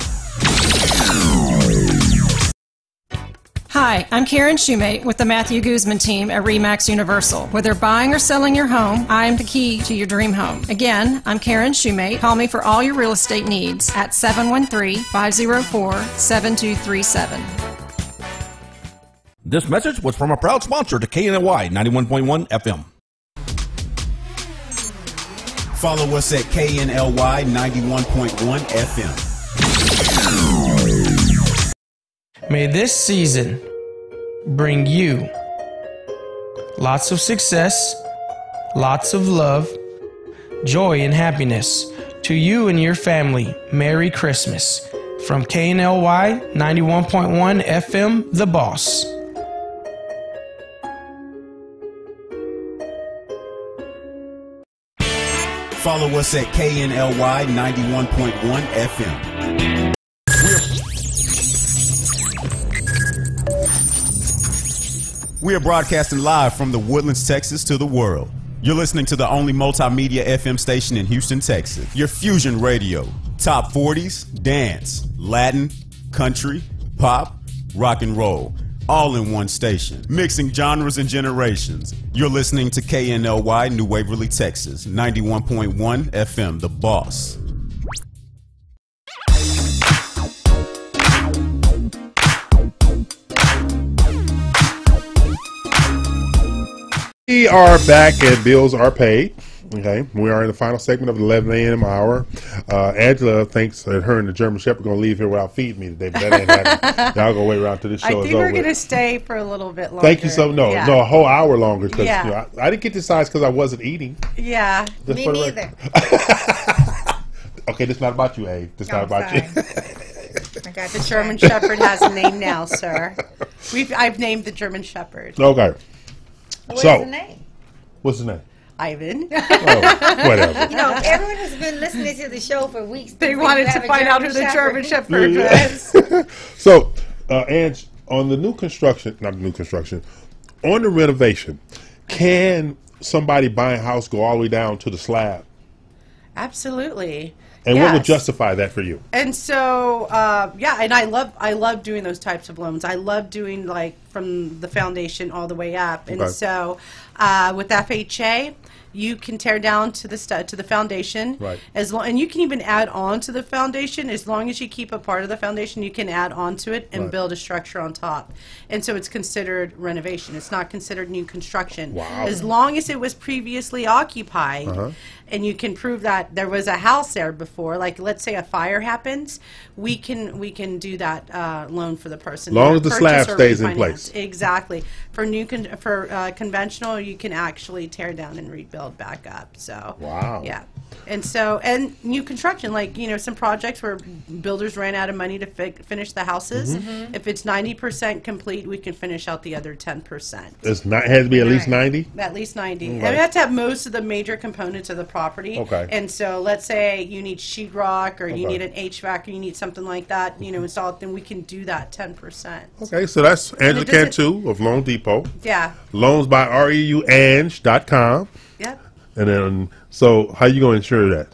Hi, I'm Karen Shumate with the Matthew Guzman team at RE/MAX Universal. Whether buying or selling your home, I am the key to your dream home. Again, I'm Karen Shumate. Call me for all your real estate needs at 713-504-7237. This message was from a proud sponsor to KNLY 91.1 FM. Follow us at KNLY 91.1 FM. May this season bring you lots of success, lots of love, joy, and happiness to you and your family. Merry Christmas. From KNLY 91.1 FM, The Boss. Follow us at KNLY 91.1 FM. We are broadcasting live from the Woodlands, Texas to the world. You're listening to the only multimedia FM station in Houston, Texas. Your fusion radio. Top 40s, dance, Latin, country, pop, rock and roll. All in one station, mixing genres and generations. You're listening to KNLY New Waverly, Texas, 91.1 FM, The Boss. We are back and bills are paid. Okay, we are in the final segment of the 11 a.m. hour. Angela thinks that her and the German Shepherd are going to leave here without feeding me today, but that ain't happening. Y'all go wait around till this show is over. I think we're going to stay for a little bit longer. Thank you so no, a whole hour longer because Yeah. you know, I didn't get this size because I wasn't eating. Yeah. Just Me for the neither. Okay, this is not about you, Abe. This is not about you. I got The German Shepherd has a name now, sir. I've named the German Shepherd. Okay. What's So- the name? What's his name? Ivan. Oh, whatever. You know, everyone who's been listening to the show for weeks, They wanted to find out who the German Shepherd Yeah. was. So, Ange, on the new construction, not the new construction, on the renovation, can somebody buying a house go all the way down to the slab? Absolutely. And what would Yes. justify that for you? And so, yeah, and I love doing those types of loans. I love doing like from the foundation all the way up. And Okay. so, with FHA, you can tear down to the foundation. Right. And you can even add on to the foundation as long as you keep a part of the foundation. You can add on to it and Right. build a structure on top. And so it's considered renovation. It's not considered new construction. Wow. As long as it was previously occupied. And you can prove that there was a house there before, like let's say a fire happens, we can do that loan for the person. Long as the slab Purchase or stays in refinance. place. Exactly. For conventional, you can actually tear down and rebuild back up. So Wow. yeah. And new construction, like some projects where builders ran out of money to finish the houses. If it's 90% complete, we can finish out the other 10%. It's not has to be at least 90. At least 90. Right. And we have to have most of the major components of the property. Okay. And so let's say you need sheetrock or you Okay. need an HVAC or you need something like that, installed, then we can do that 10%. Okay, so that's Angela it doesn't- Cantu of Loan Depot. Yeah. Loans by REUAnge.com. Yep. And then, so how you going to ensure that?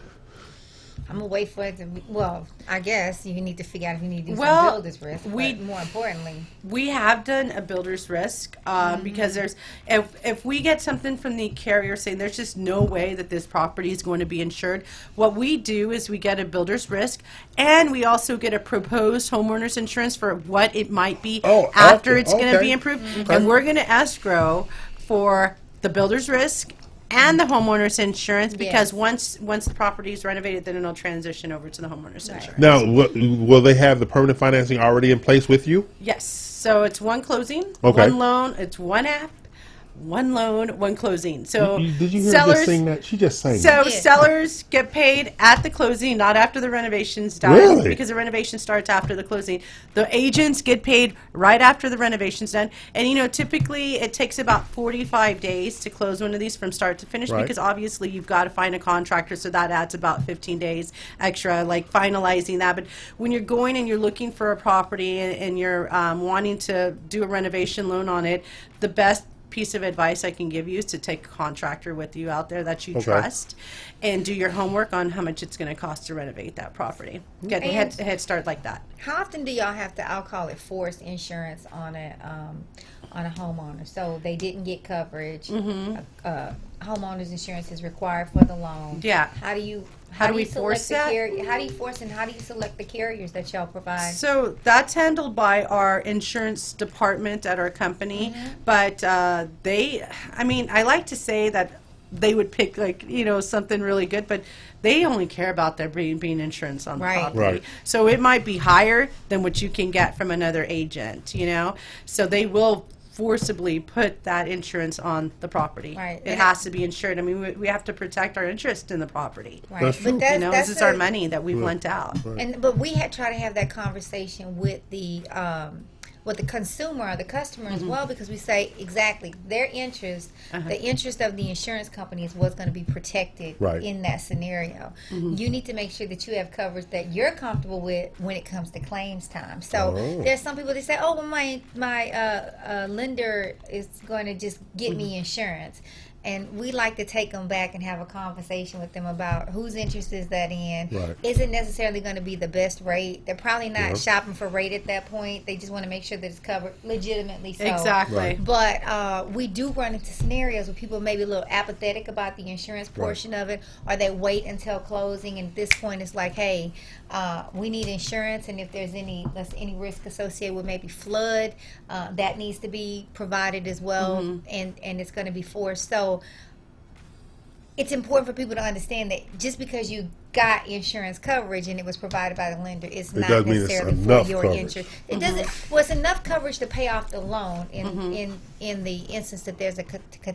I'm going to wait for it to be, well, I guess you need to figure out if you need to do Well, some builder's risk. we- But more importantly, We have done a builder's risk because there's if we get something from the carrier saying there's just no way that this property is going to be insured, what we do is we get a builder's risk and we also get a proposed homeowner's insurance for what it might be after it's going to be improved, and we're going to escrow for the builder's risk and the homeowner's insurance because once the property is renovated, then it'll transition over to the homeowner's insurance. Now, will they have the permanent financing already in place with you? Yes. So it's one closing, Okay. one loan. It's one app, one loan, one closing. So Did you hear her just sing that? She just sang So that. sellers get paid at the closing, not after the renovation's done. Really? Because the renovation starts after the closing. The agents get paid right after the renovation's done. And typically it takes about 45 days to close one of these from start to finish Right. because obviously you've got to find a contractor, so that adds about 15 days extra, like finalizing that. But when you're going and you're looking for a property and you're wanting to do a renovation loan on it, the best piece of advice I can give you is to take a contractor with you out there that you trust and do your homework on how much it's going to cost to renovate that property. Get a head start like that. how often do y'all have to, I'll call it forced insurance on a homeowner? So they didn't get coverage. Homeowner's insurance is required for the loan. Yeah. How do you How do we select force the that? How do you force and how do you select the carriers that y'all provide? So that's handled by our insurance department at our company, but I like to say that they would pick something really good, but they only care about their being insurance on the property. Right. So it might be higher than what you can get from another agent, So they will forcibly put that insurance on the property. Right. It has to be insured. I mean, we have to protect our interest in the property. Right. That's true. But that's This is our money that we've lent out. But we had tried to have that conversation with the consumer or the customer as well, because we say exactly their interest, the interest of the insurance company is what's going to be protected Right. in that scenario. You need to make sure that you have coverage that you're comfortable with when it comes to claims time. So there's some people that say, "Oh, well, my lender is going to just get me insurance." And we like to take them back and have a conversation with them about whose interest is that in. Right. Is it necessarily going to be the best rate? They're probably not shopping for rate at that point. They just want to make sure that it's covered legitimately. So. Exactly. Right. But we do run into scenarios where people may be a little apathetic about the insurance portion of it, or they wait until closing, and at this point it's like, hey, we need insurance, and if there's any risk associated with maybe flood, that needs to be provided as well, and it's going to be forced. So it's important for people to understand that just because you got insurance coverage and it was provided by the lender, it's not doesn't mean it's necessarily for enough your coverage. interest. It doesn't. Well, it's enough coverage to pay off the loan in in the instance that there's a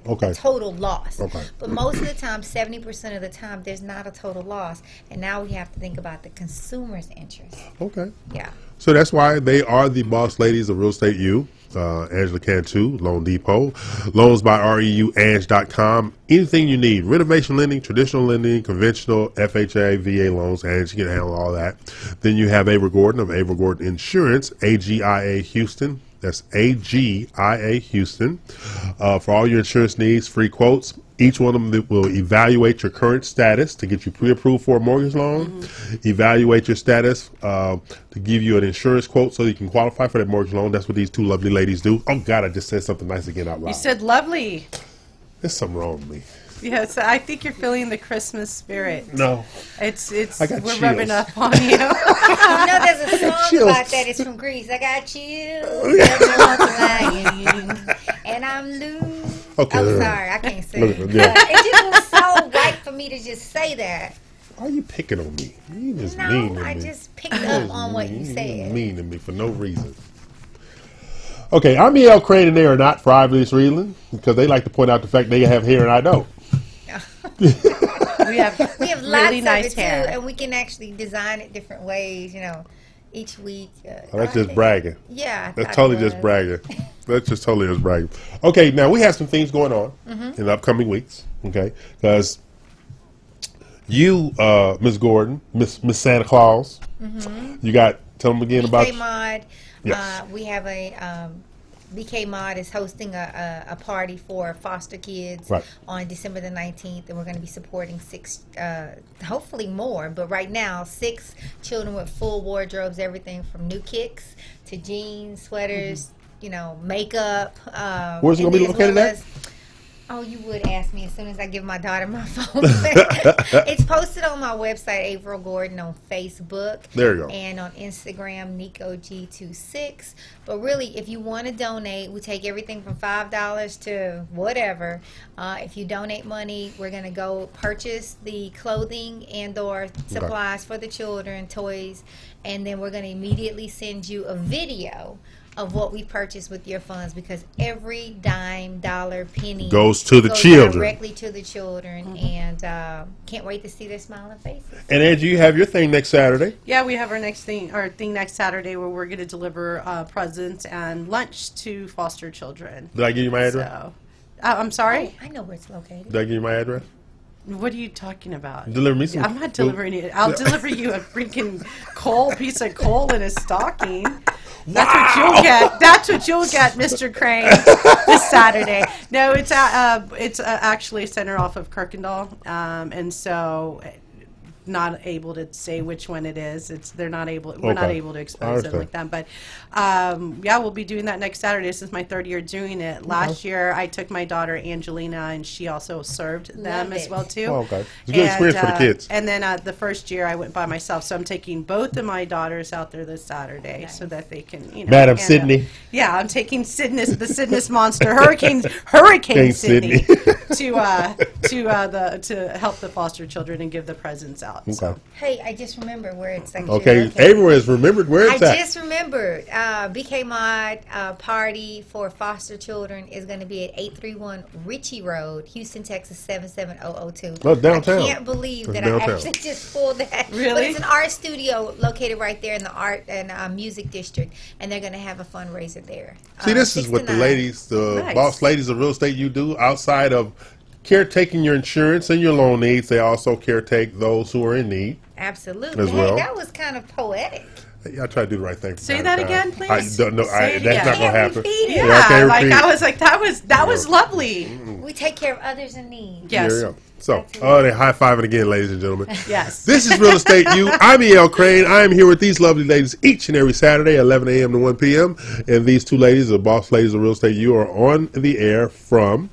Okay. total loss. Okay. But most of the time, 70% of the time, there's not a total loss. And now we have to think about the consumer's interest. Okay. Yeah. So that's why they are the boss ladies of Real Estate U. Angela Cantu, Loan Depot, loans by REUAnge.com. Anything you need, renovation lending, traditional lending, conventional, FHA, VA loans, Ange can handle all that. Then you have Ava Gordon of Ava Gordon Insurance, AGIA Houston. That's AGIA Houston. For all your insurance needs, free quotes. Each one of them will evaluate your current status to get you pre-approved for a mortgage loan, evaluate your status to give you an insurance quote so you can qualify for that mortgage loan. That's what these two lovely ladies do. Oh, God, I just said something nice again out loud. You said lovely. There's something wrong with me. Yes, I think you're feeling the Christmas spirit. No. It's I got we're chills. rubbing up on you. You know, there's a song Chills. about that. It's from Greece. I got chills, lying, and I'm loose. Okay. I'm sorry, I can't sing. Look, yeah. It just was so right for me to just say that. Why are you picking on me? You just No, mean to I me. just picked up on what you You said. mean to me for no reason. Okay, I'm E.L. Crane and they are not for obvious reason because they like to point out the fact they have hair and I don't. We have Lots really nice of it hair. too, and we can actually design it different ways. You know, each week. That's just bragging. Yeah, I That's thought totally it just was. bragging. That's just totally just bragging. Okay, now we have some things going on in the upcoming weeks. Okay, because you, Ms. Gordon, Miss Santa Claus, you got. Tell them again about. BK Mod. Yes. We have a BK Mod is hosting a party for foster kids Right. on December the 19th, and we're going to be supporting 6, hopefully more, but right now 6 children with full wardrobes, everything from new kicks to jeans, sweaters, you know, makeup. Where's it gonna be located at? Oh, you would ask me as soon as I give my daughter my phone. It's posted on my website, April Gordon, on Facebook. There you go. And on Instagram, NicoG26. But really, if you want to donate, we take everything from $5 to whatever. If you donate money, we're going to go purchase the clothing and or supplies for the children, toys, and then we're going to immediately send you a video of what we purchased with your funds, because every dime, dollar, penny Goes to the children. directly to the children, and can't wait to see their smiling faces. And Angie, you have your thing next Saturday. Yeah, we have our thing next Saturday where we're going to deliver presents and lunch to foster children. Did I give you my address? So, I'm sorry. I know where it's located. Did I give you my address? What are you talking about? Deliver me some. I'm not delivering it. I'll deliver you a freaking piece of coal in a stocking. That's what you'll get. That's what you'll get, Mr. Crane, this Saturday. No, it's actually a center off of Kirkendall, and so not able to say which one it is. We're not able to expose it like that. But yeah, we'll be doing that next Saturday. This is my 3rd year doing it. Last year I took my daughter Angelina, and she also served them as well too. Oh, okay. It's a good experience for the kids. And then the first year I went by myself, so I'm taking both of my daughters out there this Saturday so that they can, you know. Madam Sydney. Yeah, I'm taking the Sydney monster, Hurricane Sydney, to help the foster children and give the presents out. Okay. So. Hey, I just remembered where it's actually Okay, located. April has remembered where it's I at. just remembered. BK Mod party for foster children is going to be at 831 Ritchie Road, Houston, Texas 77002. Oh, downtown. I can't believe That's that downtown. I actually just pulled that. Really? But it's an art studio located right there in the art and music district, and they're going to have a fundraiser there. See, this is what the 6 to 9. ladies, the Nice. boss ladies of real estate, you do outside of caretaking your insurance and your loan needs. They also caretake those who are in need. Absolutely. As Hey, well. that was kind of poetic. I try to do the right thing. from Say time that to time. again, please. I don't know. Say it That's again. not gonna Can't happen. repeat it. Yeah, I can't like repeat. I was like that was lovely. We take care of others in need. Yes. There you go. So, they're high fiving again, ladies and gentlemen. Yes. This is Real Estate U. I'm E.L. Crane. I am here with these lovely ladies each and every Saturday, 11 a.m. to 1 p.m. And these two ladies, the boss ladies of Real Estate U, are on the air from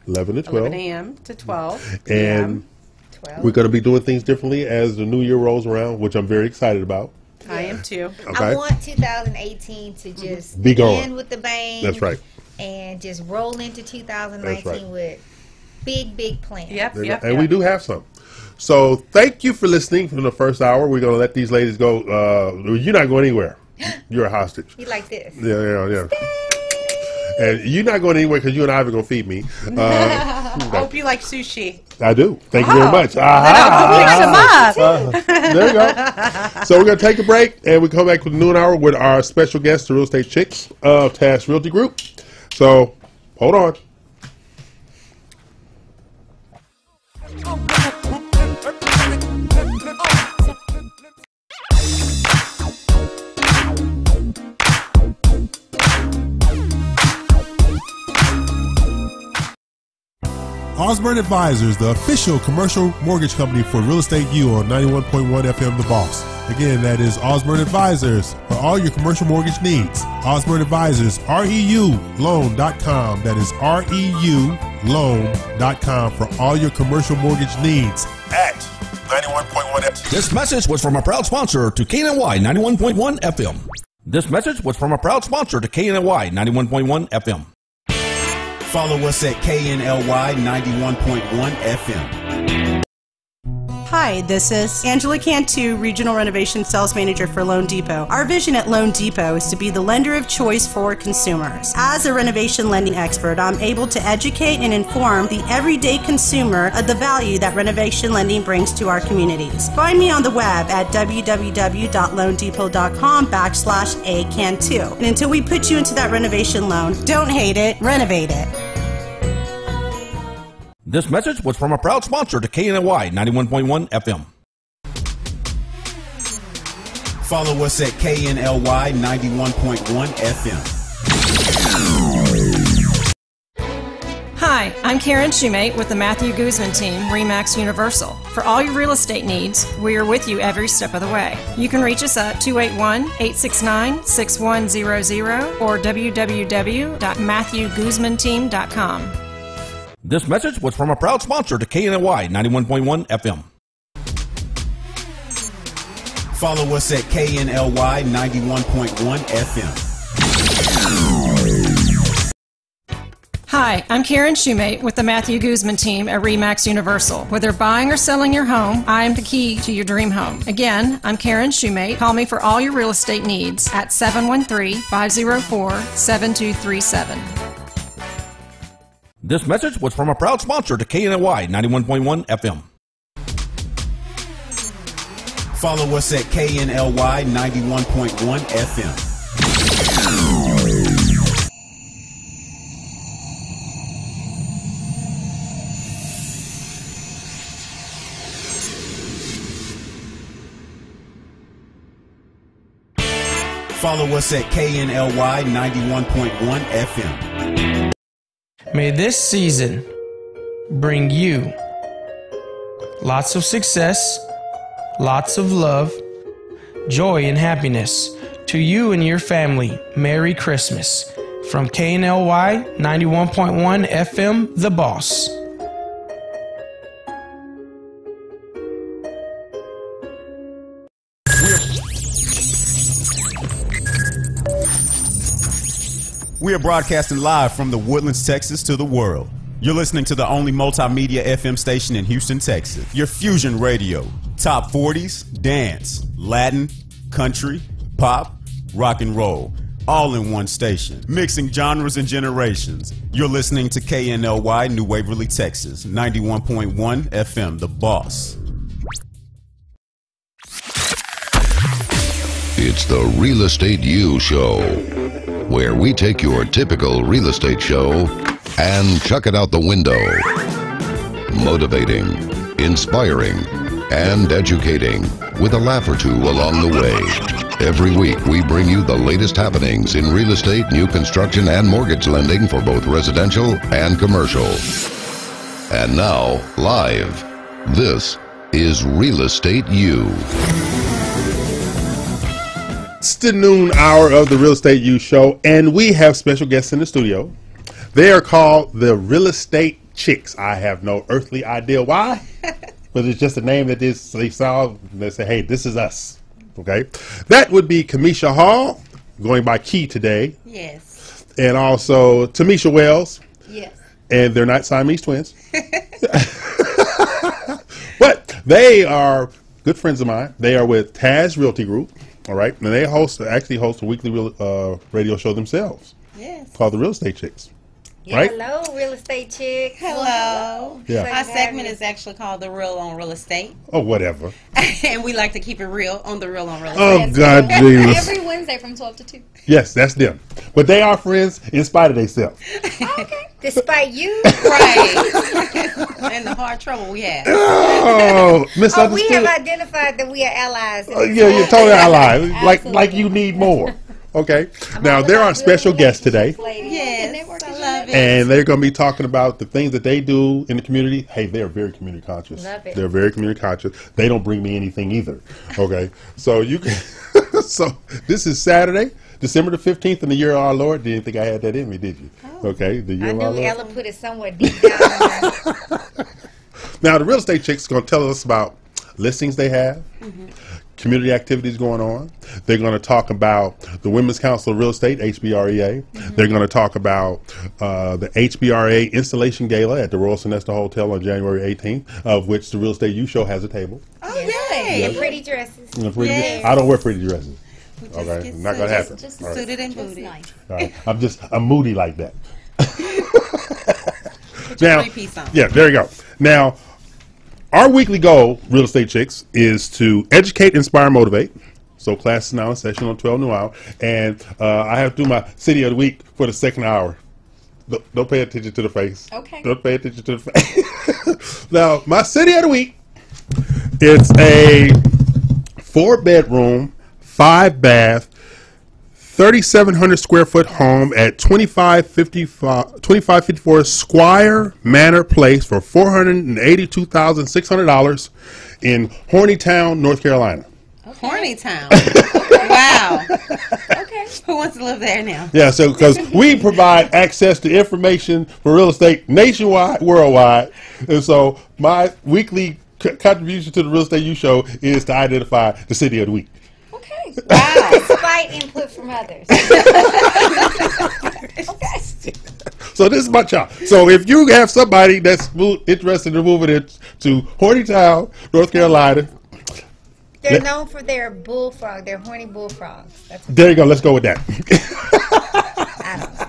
11 to 12. 11 a.m. to 12 And p.m. 12. we're going to be doing things differently as the new year rolls around, which I'm very excited about. I am too. Okay? I want 2018 to just Be gone. end with the bang. That's right. And just roll into 2019 That's right. with big plans. Yep. And we do have some. So thank you for listening from the first hour. We're going to let these ladies go. You're not going anywhere. You're a hostage. You like this? Yeah. And you're not going anywhere because you and I are going to feed me. I hope you like sushi. I do. Thank you very much. There you go. So we're going to take a break, and we come back with the noon hour with our special guest, the Real Estate Chicks of Task Realty Group. So hold on. Osborne Advisors, the official commercial mortgage company for Real Estate U on 91.1 FM The Boss. Again, that is Osborne Advisors for all your commercial mortgage needs. Osborne Advisors, REULoan.com. That is REULoan.com for all your commercial mortgage needs at 91.1 FM. This message was from a proud sponsor to KNLY 91.1 FM. This message was from a proud sponsor to KNLY 91.1 FM. Follow us at KNLY 91.1 FM. Hi, this is Angela Cantu, Regional Renovation Sales Manager for Loan Depot. Our vision at Loan Depot is to be the lender of choice for consumers. As a renovation lending expert, I'm able to educate and inform the everyday consumer of the value that renovation lending brings to our communities. Find me on the web at www.loandepot.com/acantu. And until we put you into that renovation loan, don't hate it, renovate it. This message was from a proud sponsor to KNLY 91.1 FM. Follow us at KNLY 91.1 FM. Hi, I'm Karen Shumate with the Matthew Guzman team, RE/MAX Universal. For all your real estate needs, we are with you every step of the way. You can reach us at 281-869-6100 or www.matthewguzmanteam.com. This message was from a proud sponsor to KNLY 91.1 FM. Follow us at KNLY 91.1 FM. Hi, I'm Karen Shumate with the Matthew Guzman team at RE/MAX Universal. Whether buying or selling your home, I am the key to your dream home. Again, I'm Karen Shumate. Call me for all your real estate needs at 713-504-7237. This message was from a proud sponsor to KNLY 91.1 FM. Follow us at KNLY 91.1 FM. Follow us at KNLY 91.1 FM. May this season bring you lots of success, lots of love, joy, and happiness to you and your family. Merry Christmas. From KNLY 91.1 FM, The Boss. We are broadcasting live from the Woodlands, Texas to the world. You're listening to the only multimedia FM station in Houston, Texas. Your fusion radio. Top 40s, dance, Latin, country, pop, rock and roll. All in one station. Mixing genres and generations. You're listening to KNLY New Waverly, Texas. 91.1 FM, The Boss. It's the Real Estate U Show, where we take your typical real estate show and chuck it out the window. Motivating, inspiring, and educating with a laugh or two along the way. Every week we bring you the latest happenings in real estate, new construction, and mortgage lending for both residential and commercial. And now, live, this is Real Estate U. It's the noon hour of the Real Estate U Show, and we have special guests in the studio. They are called the Real Estate Chicks. I have no earthly idea why, but it's just a name that they saw and they say, hey, this is us. Okay? That would be Kamisha Hall, going by Key today. Yes. And also Tamisha Wells. Yes. And they're not Siamese twins. But they are good friends of mine. They are with Taz Realty Group. All right, and they actually host a weekly radio show themselves. Yes. called the Real Estate Chicks. Yeah, Right? hello, real estate chick. Hello. Yeah. So Our you segment have is actually called The Real on Real Estate. Oh, whatever. And we like to keep it real on The Real on Real Oh, Estate. God, Jesus. Every Wednesday from 12 to 2. Yes, that's them. But they are friends in spite of themselves. Okay. Despite you. Right. And the hard trouble we have. Oh, Oh, misunderstood. we have identified that we are allies. Yeah, you're totally allied. Like you need more. Okay. Now, there are special guests today, Yes, I love it. and they're going to be talking about the things that they do in the community. Hey, they're very community conscious. Love it. They're very community conscious. They don't bring me anything either. Okay. So you can. So this is Saturday, December the 15th in the year of our Lord. Didn't think I had that in me, did you? Okay. The year I of our knew Lord. Ella put it somewhere deep down there. Now, the Real Estate Chicks are going to tell us about listings they have, community activities going on. They're going to talk about the Women's Council of Real Estate, HBREA. They're going to talk about the HBRA Installation Gala at the Royal Sonesta Hotel on January 18th, of which the Real Estate U Show has a table. Oh, yay. And pretty dresses. I don't wear pretty dresses. Okay, not going to happen. Just All right. Suited and booted. nice. All right. I'm moody like that. Put your Now, three-piece on. yeah, there you go. Now, our weekly goal, Real Estate Chicks, is to educate, inspire, motivate. So class is now in session on 12 new hour. And I have to do my city of the week for the second hour. Don't pay attention to the face. Okay. Don't pay attention to the face. Now, my city of the week, it's a 4-bedroom, 5-bath, 3,700 square foot home at 2554 Squire Manor Place for $482,600 in Hornytown, North Carolina. Horny Town. Wow. Okay. Who wants to live there now? Yeah, so because we provide access to information for real estate nationwide, worldwide, and so my weekly contribution to the Real Estate U Show is to identify the city of the week. Okay. Wow. Despite input from others. So this is my job. So if you have somebody that's interested in moving it to Hornytown, North Carolina, They're known for their bullfrog, their horny bullfrogs. That's what there you go. Let's go with that. I don't know.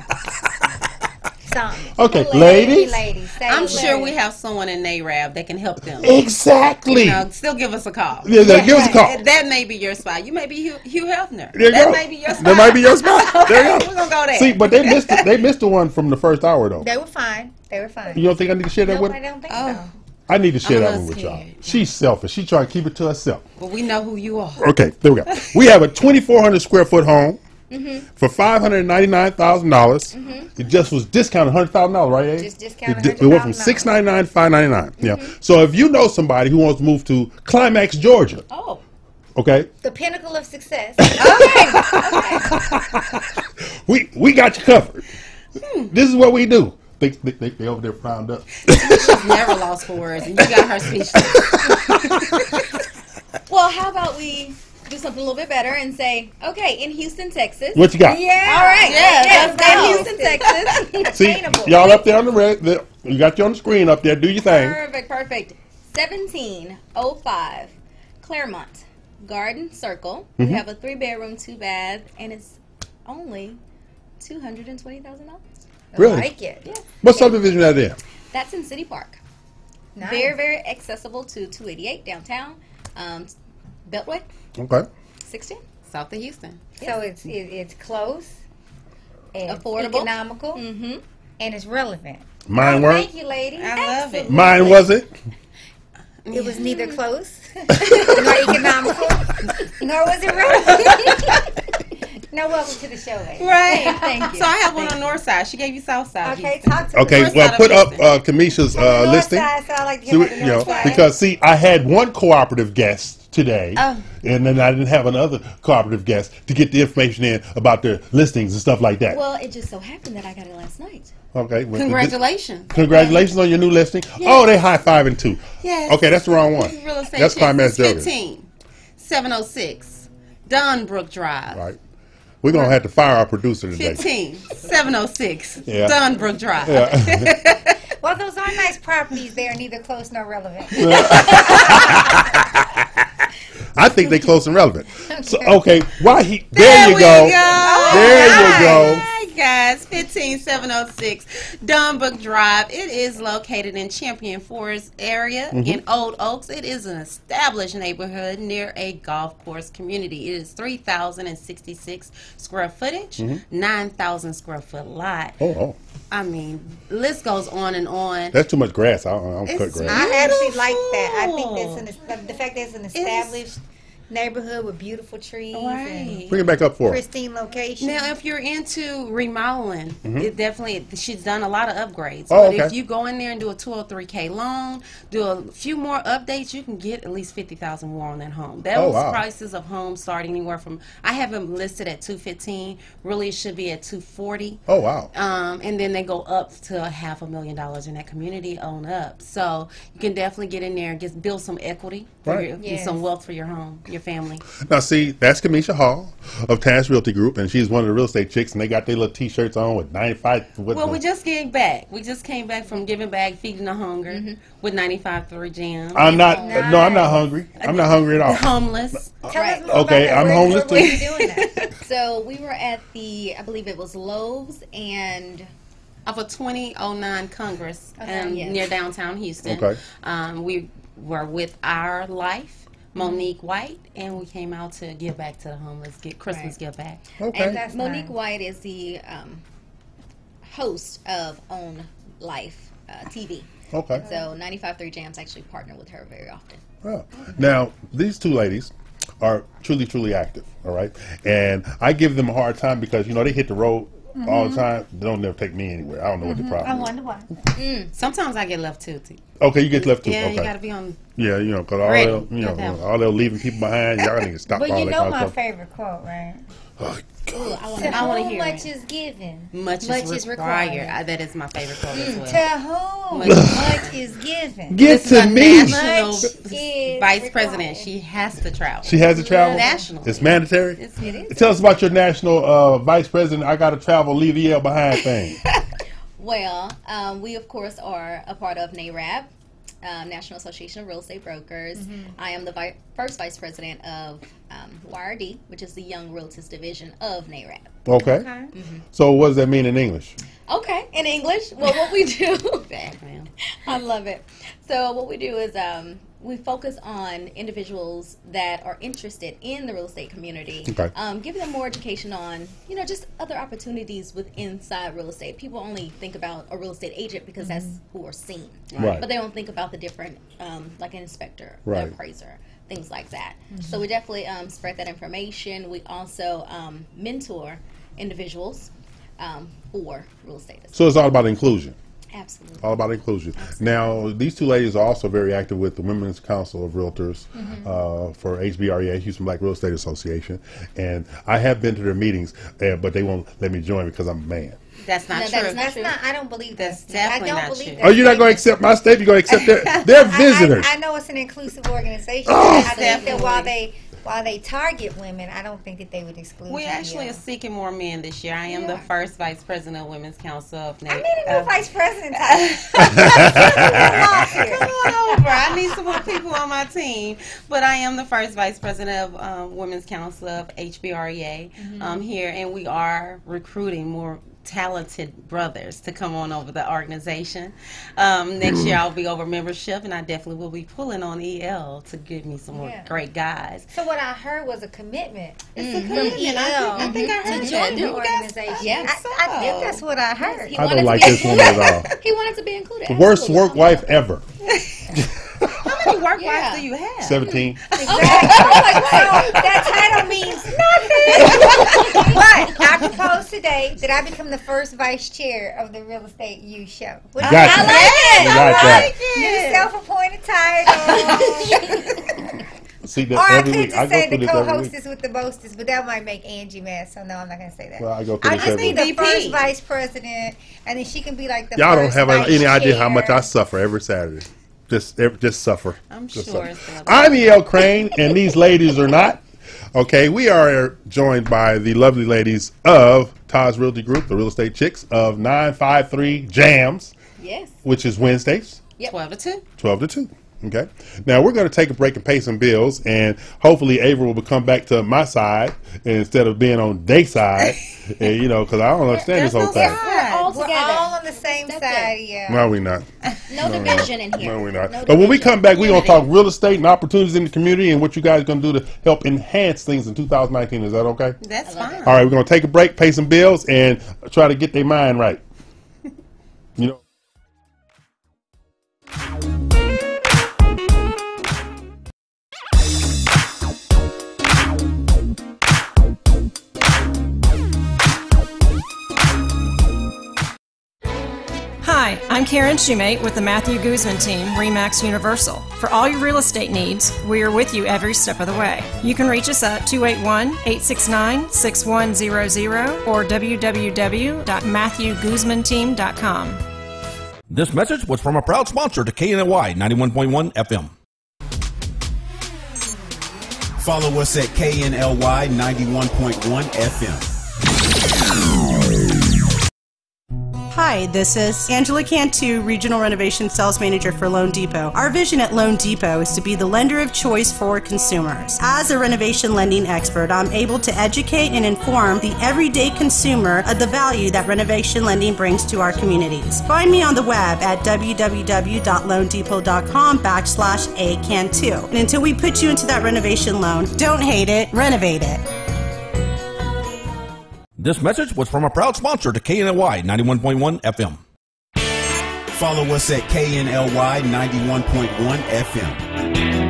Something. Okay, Ladies. ladies. Say I'm ladies. sure we have someone in NARAB that can help them. Exactly. You know, still give us a call. Yeah, give us a call. That may be your spot. You may be Hugh Hefner. There you That go. may be your spot. That might be your spot. There you go. We're going to go there. See, but they missed it. They missed the one from the first hour though. They were fine. They were fine. You don't think I need to share that No, with? I don't think Oh. so. I need to share I'm a that little one with y'all. scared. She's selfish. She trying to keep it to herself. Well, we know who you are. Okay, there we go. We have a 2,400 square foot home for $599,000. It just was discounted $100,000, right? Abe? Just discounted It went from $100,000. $699 to $599. Yeah. So if you know somebody who wants to move to Climax, Georgia, Oh. okay, The pinnacle of success. we got you covered. This is what we do. They over there frowned up. She's never lost for words, and you got her speechless. Well, how about we do something a little bit better and say, okay, in Houston, Texas. What you got? Yeah. All right. Yeah, Yes, in Houston, Texas. See, Attainable. y'all up there on the red. You got you on the screen up there. Do your thing. Perfect. 1705 Claremont Garden Circle. We have a 3-bedroom, 2-bath, and it's only $220,000. Really? I like it. Yeah. What subdivision that in? That's in City Park. Nice. Very, very accessible to 288 downtown. Beltway, Okay. 16. South of Houston. So it's close, and Affordable. economical, Mm-hmm. and it's relevant. Mine weren't. Thank you, lady. I love it. Mine wasn't. It was neither close nor economical, nor was it relevant. No, welcome to the show, lady. Right. Thank you. So I have one on North Side. She gave you South Side. Okay, Houston. talk to Okay, me. North well, side put of up Houston. Kamisha's North listing. side, so I like to See hear what- about the north side. because see, I had one cooperative guest today, Oh. and then I didn't have another cooperative guest to get the information in about their listings and stuff like that. Well, it just so happened that I got it last night. Okay, well, Congratulations. congratulations on your new listing. Oh, they high fiving too. Yes. Okay, that's the wrong one. Real estate That's Chicks Climax is Georgia. 15706 Dunbrook Drive. Right. We're gonna have to fire our producer today. 15706 Yeah. Dunbrook Drive. Yeah. Well, those are nice properties. They are neither close nor relevant. I think they close and relevant. So Okay. okay, why he? There you we go. go. There you go. I got Yes, 15706 Dunbrook Drive. It is located in Champion Forest area in Old Oaks. It is an established neighborhood near a golf course community. It is 3,066 square footage, 9,000 square foot lot. Oh. I mean, list goes on and on. That's too much grass. I don't cut grass. I actually like that. I think the fact that it's an established neighborhood with beautiful trees and Bring it back up for us. pristine location. Now, if you're into remodeling, it definitely, she's done a lot of upgrades. Oh, but okay. if you go in there and do a 203K loan, do a few more updates, you can get at least $50,000 more on that home. Those prices of homes start anywhere from, I have them listed at $215. Really, it should be at $240. Oh, wow. And then they go up to $500,000 in that community on up. So you can definitely get in there and build some equity, some wealth for your home, your family. Now, see, that's Kamisha Hall of Tash Realty Group, and she's one of the real estate chicks, and they got their little T-shirts on with 95. Well, we just came back. We just came back from giving back, feeding the hunger with 95.3 Jams. I'm not hungry. I'm not hungry at all. Homeless. Right. Okay, I'm homeless too. Where are you doing that? So we were at the, I believe it was Lowe's and Of a 2009 Congress yes. near downtown Houston. Okay. We were with Our Life, Monique White, and we came out to give back to the homeless, get Christmas give back. Okay. And That's Monique nice. White is the host of Own Life TV. Okay. So 95.3 Jams actually partner with her very often. Oh. Now, these two ladies are truly, truly active, all right? And I give them a hard time because, you know, they hit the road all the time. They don't never take me anywhere. I don't know what the problem I is. wonder why. Sometimes I get left too. Okay, you get left too. Yeah, okay. you got to be on. Yeah, you know, because Ready. all they're leaving people behind. Y'all need to stop But all you that know kind my of stuff. favorite quote, right? Oh, God. I want To I wanna whom hear much it. is given, Much is required. That is my favorite quote as well. To whom Much- much is given. Get This to is a me. national Much is vice required. president. She has to travel. She has to travel? National. It's mandatory? It is. Tell us about your national vice president. I got to travel, leave the L behind thing. Well, we of course are a part of NARAB, National Association of Real Estate Brokers. I am the first vice president of YRD, which is the Young Realtors Division of NARAB. Okay. So what does that mean in English? Okay, in English, well, what we do, Background. I love it. So what we do is we focus on individuals that are interested in the real estate community, Okay. give them more education on, you know, just other opportunities with inside real estate. People only think about a real estate agent because that's who are seen, Right. but they don't think about the different, like an inspector, Right. an appraiser, things like that. So we definitely spread that information. We also mentor individuals for real estate. So it's all about inclusion. Absolutely. All about inclusion. Now, these two ladies are also very active with the Women's Council of Realtors for HBREA, Houston Black Real Estate Association. And I have been to their meetings, but they won't let me join because I'm a man. That's not No, true. that is not That's true. not. I don't believe That's that. definitely I don't not believe true. that. Oh, you're not going to accept my statement? You're going to accept they're visitors. I know it's an inclusive organization. Oh. I think that Definitely. while they target women, I don't think that they would exclude. We you. actually are seeking more men this year. I am the first vice president of Women's Council of I need a new vice president. Come on over. I need some more people on my team. But I am the first vice president of Women's Council of HBREA here, and we are recruiting more talented brothers to come on over the organization. Next year I'll be over membership, and I definitely will be pulling on EL to give me some more great guys. So what I heard was a commitment. It's a commitment. I think I heard to join the that. organization. Yeah. I think that's what I heard. He I wanted don't to like be this woman at all. He wanted to be included. The worst Absolutely. work wife ever. How many work wives do you have? 17. Exactly. So that title means nothing. But I propose today that I become the first vice chair of the Real Estate U Show. What Got do you. I like it. You got that. New self-appointed title. See Or that I every could week. just I go say through the this every week. co-hostess with the mostest, but that might make Angie mad. So no, I'm not gonna say that. Well, I go through I this just every be week. the VP. first vice president, and then she can be like the Y'all don't first have vice any idea how chair. much I suffer every Saturday. Just suffer. I'm Just sure suffer. it's gonna be. I'm E.L. Crane, and these ladies are not. Okay, we are joined by the lovely ladies of Taj Realty Group, the real estate chicks of 953 Jams, Yes. which is Wednesdays, 12 to 2. 12 to 2. Okay. Now we're going to take a break and pay some bills, and hopefully Avery will come back to my side instead of being on their side. And, you know, because I don't understand this whole thing. We're all on the same side, yeah. No, we're not. No division in here. No, we're not. But when we come back, we're going to talk real estate and opportunities in the community and what you guys are going to do to help enhance things in 2019. Is that okay? That's fine. All right, we're going to take a break, pay some bills, and try to get their mind right. You know. Hi, I'm Karen Shoemate with the Matthew Guzman team, RE/MAX Universal. For all your real estate needs, we are with you every step of the way. You can reach us at 281-869-6100 or www.matthewguzmanteam.com. This message was from a proud sponsor to KNLY 91.1 FM. Follow us at KNLY 91.1 FM. Hi, this is Angela Cantu, Regional Renovation Sales Manager for Loan Depot. Our vision at Loan Depot is to be the lender of choice for consumers. As a renovation lending expert, I'm able to educate and inform the everyday consumer of the value that renovation lending brings to our communities. Find me on the web at www.loandepot.com/acantu. And until we put you into that renovation loan, don't hate it, renovate it. This message was from a proud sponsor to KNLY 91.1 FM. Follow us at KNLY 91.1 FM.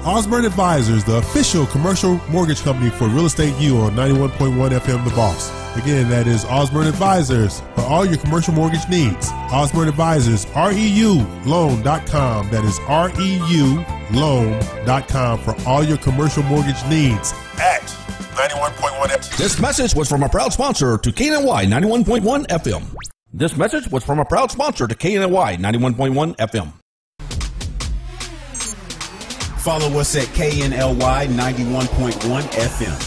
Osborne Advisors, the official commercial mortgage company for Real Estate U on 91.1 FM The Boss. Again, that is Osborne Advisors for all your commercial mortgage needs. Osborne Advisors, REULoan.com. That is REULoan.com for all your commercial mortgage needs at 91.1 FM. This message was from a proud sponsor to KNLY 91.1 FM. This message was from a proud sponsor to KNLY 91.1 FM. Follow us at KNLY 91.1 FM.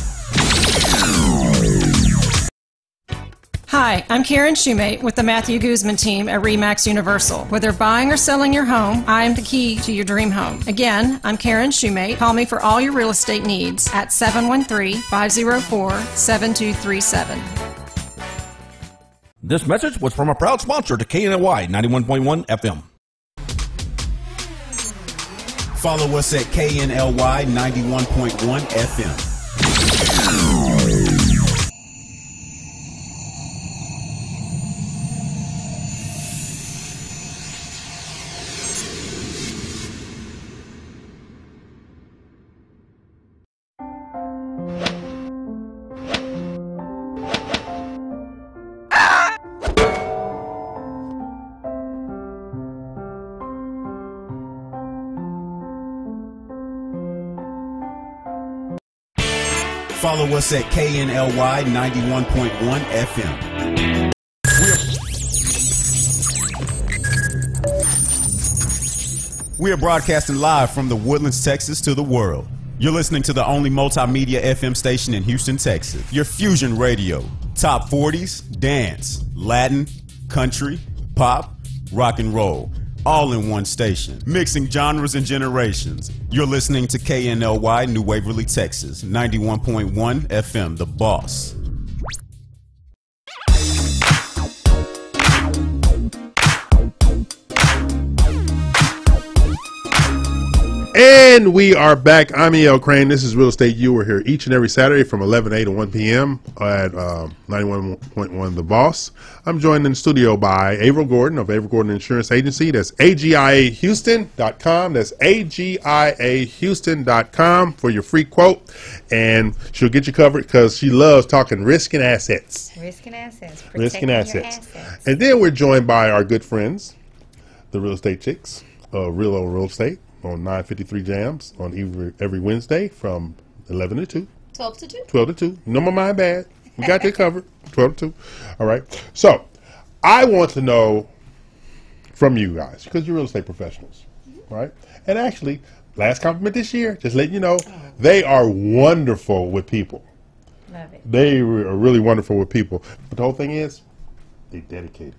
Hi, I'm Karen Shoemate with the Matthew Guzman team at RE/MAX Universal. Whether buying or selling your home, I am the key to your dream home. Again, I'm Karen Shoemate. Call me for all your real estate needs at 713-504-7237. This message was from a proud sponsor to KNLY 91.1 FM. Follow us at KNLY 91.1 FM. Follow us at KNLY 91.1 FM. We are broadcasting live from the Woodlands, Texas to the world. You're listening to the only multimedia FM station in Houston, Texas. Your Fusion Radio. Top 40s, dance, Latin, country, pop, rock and roll. All in one station, mixing genres and generations. You're listening to KNLY New Waverly, Texas, 91.1 FM, The Boss. And we are back. I'm E.L. Crane. This is Real Estate U. We're here each and every Saturday from 11 a.m. to 1 p.m. at 91.1 The Boss. I'm joined in the studio by Averill Gordon of Averill Gordon Insurance Agency. That's AGIAHouston.com. That's AGIAHouston.com for your free quote. And she'll get you covered because she loves talking risk and assets. Risk and assets. Risk and assets. And then we're joined by our good friends, the Real Estate Chicks, Real Old Real Estate, on 953 Jams on every Wednesday from 11 to 2. 12 to 2. 12 to 2. No, my mind bad. We got that covered. 12 to 2. All right. So I want to know from you guys, because you're real estate professionals, right? And actually, last compliment this year, just letting you know, they are wonderful with people. Love it. They are really wonderful with people. But the whole thing is, they're dedicated.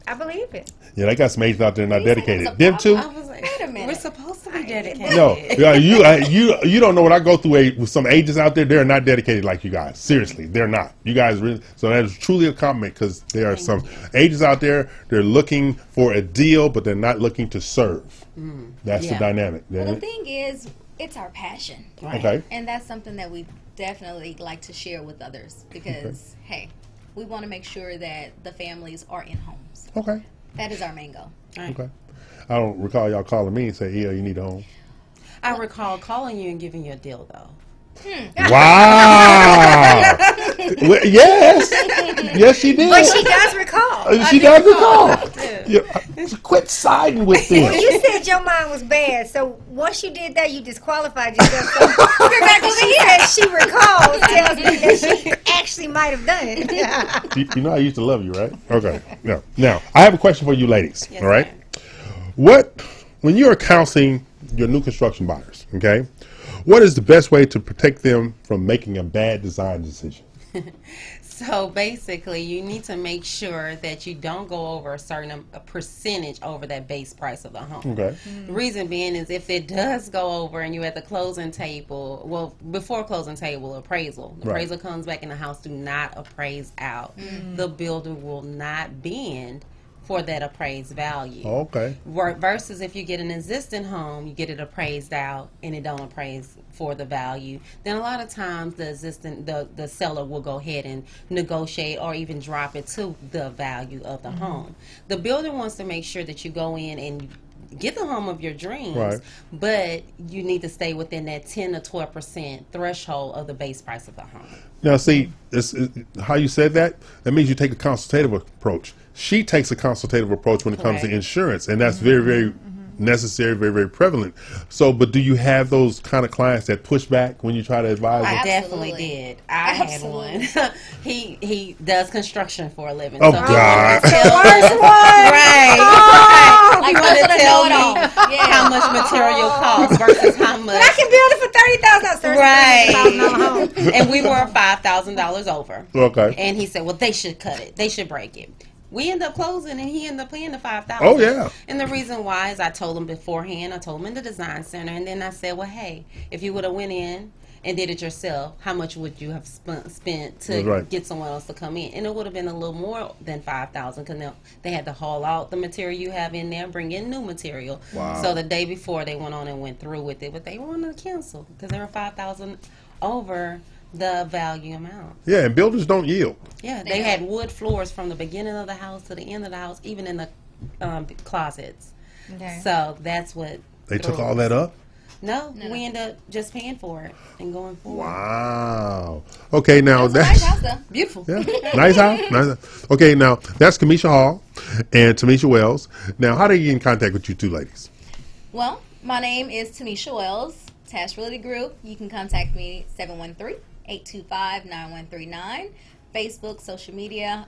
I believe it. Yeah, they got some agents out there not You said dedicated. it was a Them too? I was like, Wait a minute. we're supposed to be dedicated. No, yeah, you don't know what I go through with some agents out there. They're not dedicated like you guys. Seriously, they're not. You guys really. So that is truly a compliment because there are some agents out there. They're looking for a deal, but they're not looking to serve. That's the dynamic. Well, the thing is, it's our passion. Right. Okay. And that's something that we definitely like to share with others because, hey, we want to make sure that the families are in homes. Okay. That is our main goal. Right. Okay. I don't recall y'all calling me and say, "Yeah, you need a home." I recall calling you and giving you a deal, though. Wow. Well, yes. Yes, she did. But she does recall. She does recall. Yeah. Quit siding with Well, them. you said your mind was bad, so once you did that, you disqualified yourself. So the fact that she recalls tells me that she actually might have done it. You know I used to love you, right? Okay. Now, I have a question for you ladies, Yes, all right? sir. When you're counseling your new construction buyers, okay, what is the best way to protect them from making a bad design decision? So basically, you need to make sure that you don't go over a percentage over that base price of the home. Okay. The reason being is if it does go over and you're at the closing table, well, before closing table, appraisal. The Right. appraisal comes back and the house do not appraise out. The builder will not bend for that appraised value. Okay. Versus if you get an existing home, you get it appraised out and it don't appraise for the value, then a lot of times the seller will go ahead and negotiate or even drop it to the value of the home. The builder wants to make sure that you go in and get the home of your dreams, Right. but you need to stay within that 10 to 12% threshold of the base price of the home. Now, see, how you said that means you take a consultative approach. She takes a consultative approach when it comes to Correct. insurance, and that's very, very necessary, very, very prevalent. So, but do you have those kind of clients that push back when you try to advise them? I definitely Absolutely. did. I Absolutely. had one. he does construction for a living. Oh, so he God. wanted to tell me- Right. Right. Like He wanted person to to tell know me it all. Yeah. how much material costs versus how much. I can build it for $30,000. Right. And we were $5,000 over. Okay. And he said, well, they should cut it. They should break it. We end up closing, and he ended up paying the $5,000. Oh, yeah. And the reason why is I told him beforehand. I told him in the design center, and then I said, well, hey, if you would have went in and did it yourself, how much would you have spent to That's right. get someone else to come in? And it would have been a little more than $5,000 because they had to haul out the material you have in there, bring in new material. Wow. So the day before they went on and went through with it, but they wanted to cancel because they were $5,000 over the value amount. Yeah, and builders don't yield. Yeah, they had wood floors from the beginning of the house to the end of the house, even in the closets. Okay. So that's what They took threw all us. that up? No, we end up just paying for it and going forward. Wow. Okay, now It's a nice that's house, though. Beautiful. yeah, nice house. Nice house. Okay, now that's Kamisha Hall and Tamisha Wells. Now, how do you get in contact with you two ladies? Well, my name is Tamisha Wells, Tash Realty Group. You can contact me 713-825-9139. Facebook, social media,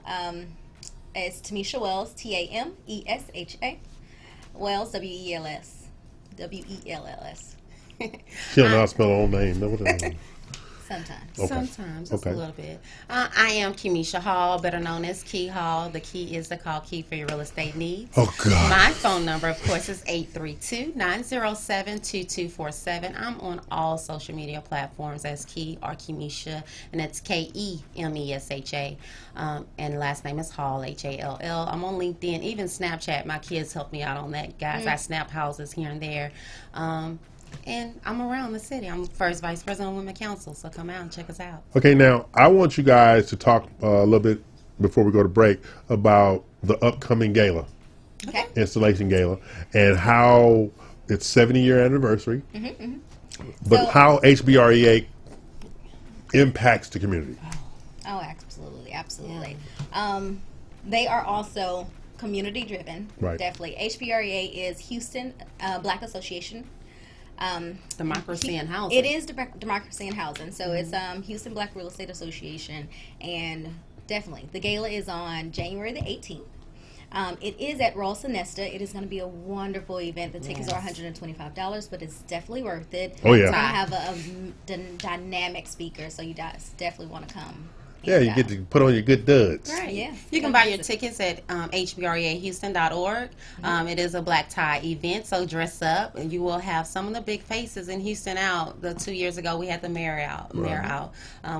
it's Tamisha Wells, Tamesha. Wells, W-E-L-S. W-E-L-L-S. She don't know how to spell her own name. No, what is it? Sometimes. Okay. Sometimes, just Okay. a little bit. I am Kemisha Hall, better known as Key Hall. The key is the call key for your real estate needs. Oh, God. My phone number, of course, is 832-907-2247. I'm on all social media platforms as Key or Kemisha, and that's K-E-M-E-S-H-A. And last name is Hall, H-A-L-L. I'm on LinkedIn, even Snapchat. My kids help me out on that, guys. I snap houses here and there. And I'm around the city. I'm first vice president of Women Council, so come out and check us out. Okay, now I want you guys to talk a little bit before we go to break about the upcoming gala, Okay. installation gala, and how it's 70-year anniversary, but So- how HBREA impacts the community. Oh, absolutely, absolutely. They are also community driven. Right. Definitely. HBREA is Houston Black Association. Democracy and housing. It is Democracy and Housing. So it's Houston Black Real Estate Association, and definitely the gala is on January the 18th. It is at Royal Nesta. It is going to be a wonderful event. The tickets are $125, but it's definitely worth it. Oh, yeah. I have a dynamic speaker, so you guys definitely want to come. Yeah, you get to put on your good duds. Right. Yeah. You can buy your tickets at hbreahouston.org. It is a black tie event, so dress up. And you will have some of the big faces in Houston out. 2 years ago, we had the mayor out.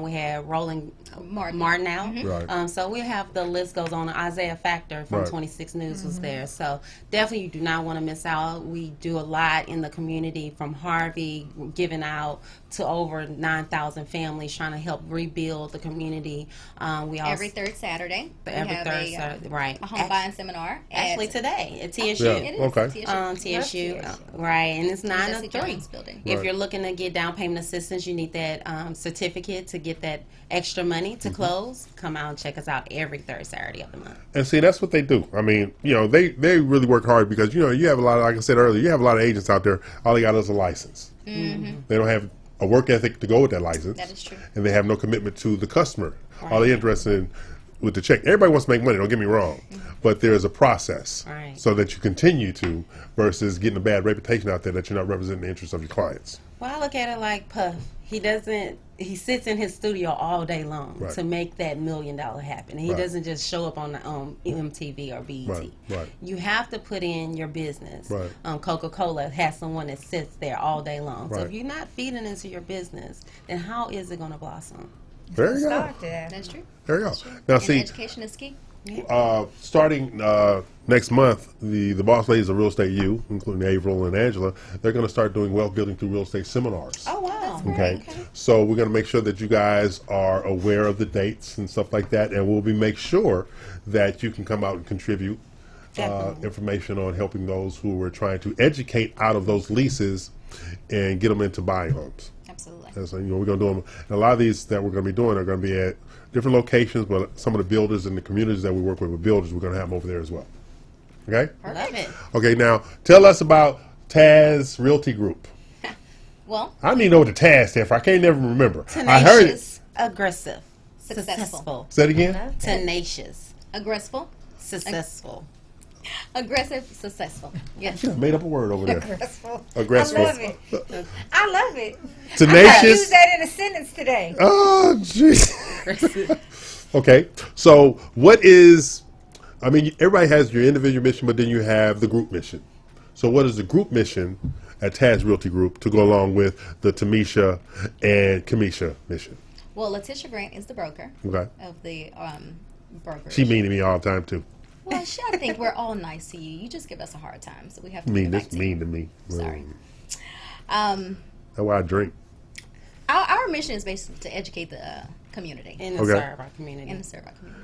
We had Roland Martin out. Right. So we have, the list goes on. Isaiah Factor from 26 News was there. So definitely you do not want to miss out. We do a lot in the community, from Harvey, giving out to over 9,000 families, trying to help rebuild the community. We also, Every third Saturday. every we have third Saturday, right. a home buying seminar. Actually today at TSU. Yeah, It is okay. TSU. TSU, right, and it's 9 Jesse to 3. Jones building. If Right. you're looking to get down payment assistance, you need that certificate to get that extra money to close. Come out and check us out every third Saturday of the month. And see, that's what they do. I mean, they really work hard because, you have a lot of, like I said earlier, you have a lot of agents out there. All they got is a license. They don't have a work ethic to go with that license. That is true. And they have no commitment to the customer. All they're interested in with the check. Everybody wants to make money, don't get me wrong. But there's a process Right. so that you continue to, versus getting a bad reputation out there that you're not representing the interests of your clients. Well, I look at it like Puff. He sits in his studio all day long Right. to make that $1 million happen. And he Right. doesn't just show up on the MTV or BET. Right. You have to put in your business. Right. Coca-Cola has someone that sits there all day long. So Right. if you're not feeding into your business, then how is it going to blossom? There you go. Start there. That's true. There you go. Now, And see, education is key. starting next month, the Boss Ladies of Real Estate U, including April and Angela, they're going to start doing wealth building through real estate seminars. Oh, wow. Okay. So we're going to make sure that you guys are aware of the dates and stuff like that, and we'll make sure that you can come out and contribute information on helping those who are trying to educate out of those leases and get them into buying homes. Absolutely. And so, we're going to do them. And a lot of these that we're going to be doing are going to be at different locations, but some of the builders and the communities that we work with builders, we're going to have them over there as well. Okay? Love it. Okay, now tell us about Taz Realty Group. Well, I need to know what the Taz stands for. I can't never remember. Tenacious, I heard it. aggressive, Successful. Say it again. tenacious, aggressive, successful. aggressive, successful. Yes. She made up a word over there. Aggressive. Aggressive. I love it. I love it. I Tenacious. use that in a sentence today. Oh, jeez. Okay, so what is, everybody has your individual mission, but then you have the group mission. So what is the group mission at Taz Realty Group to go along with the Tamisha and Kamisha mission? Well, Letitia Grant is the broker Okay. of the brokerage. She mean to me all the time, too. Well, I think we're all nice to you. You just give us a hard time, so we have to Mean, give it this back to mean to me. Sorry. That's why I drink. Our mission is basically to educate the community And to Okay. serve our community. and to serve our community.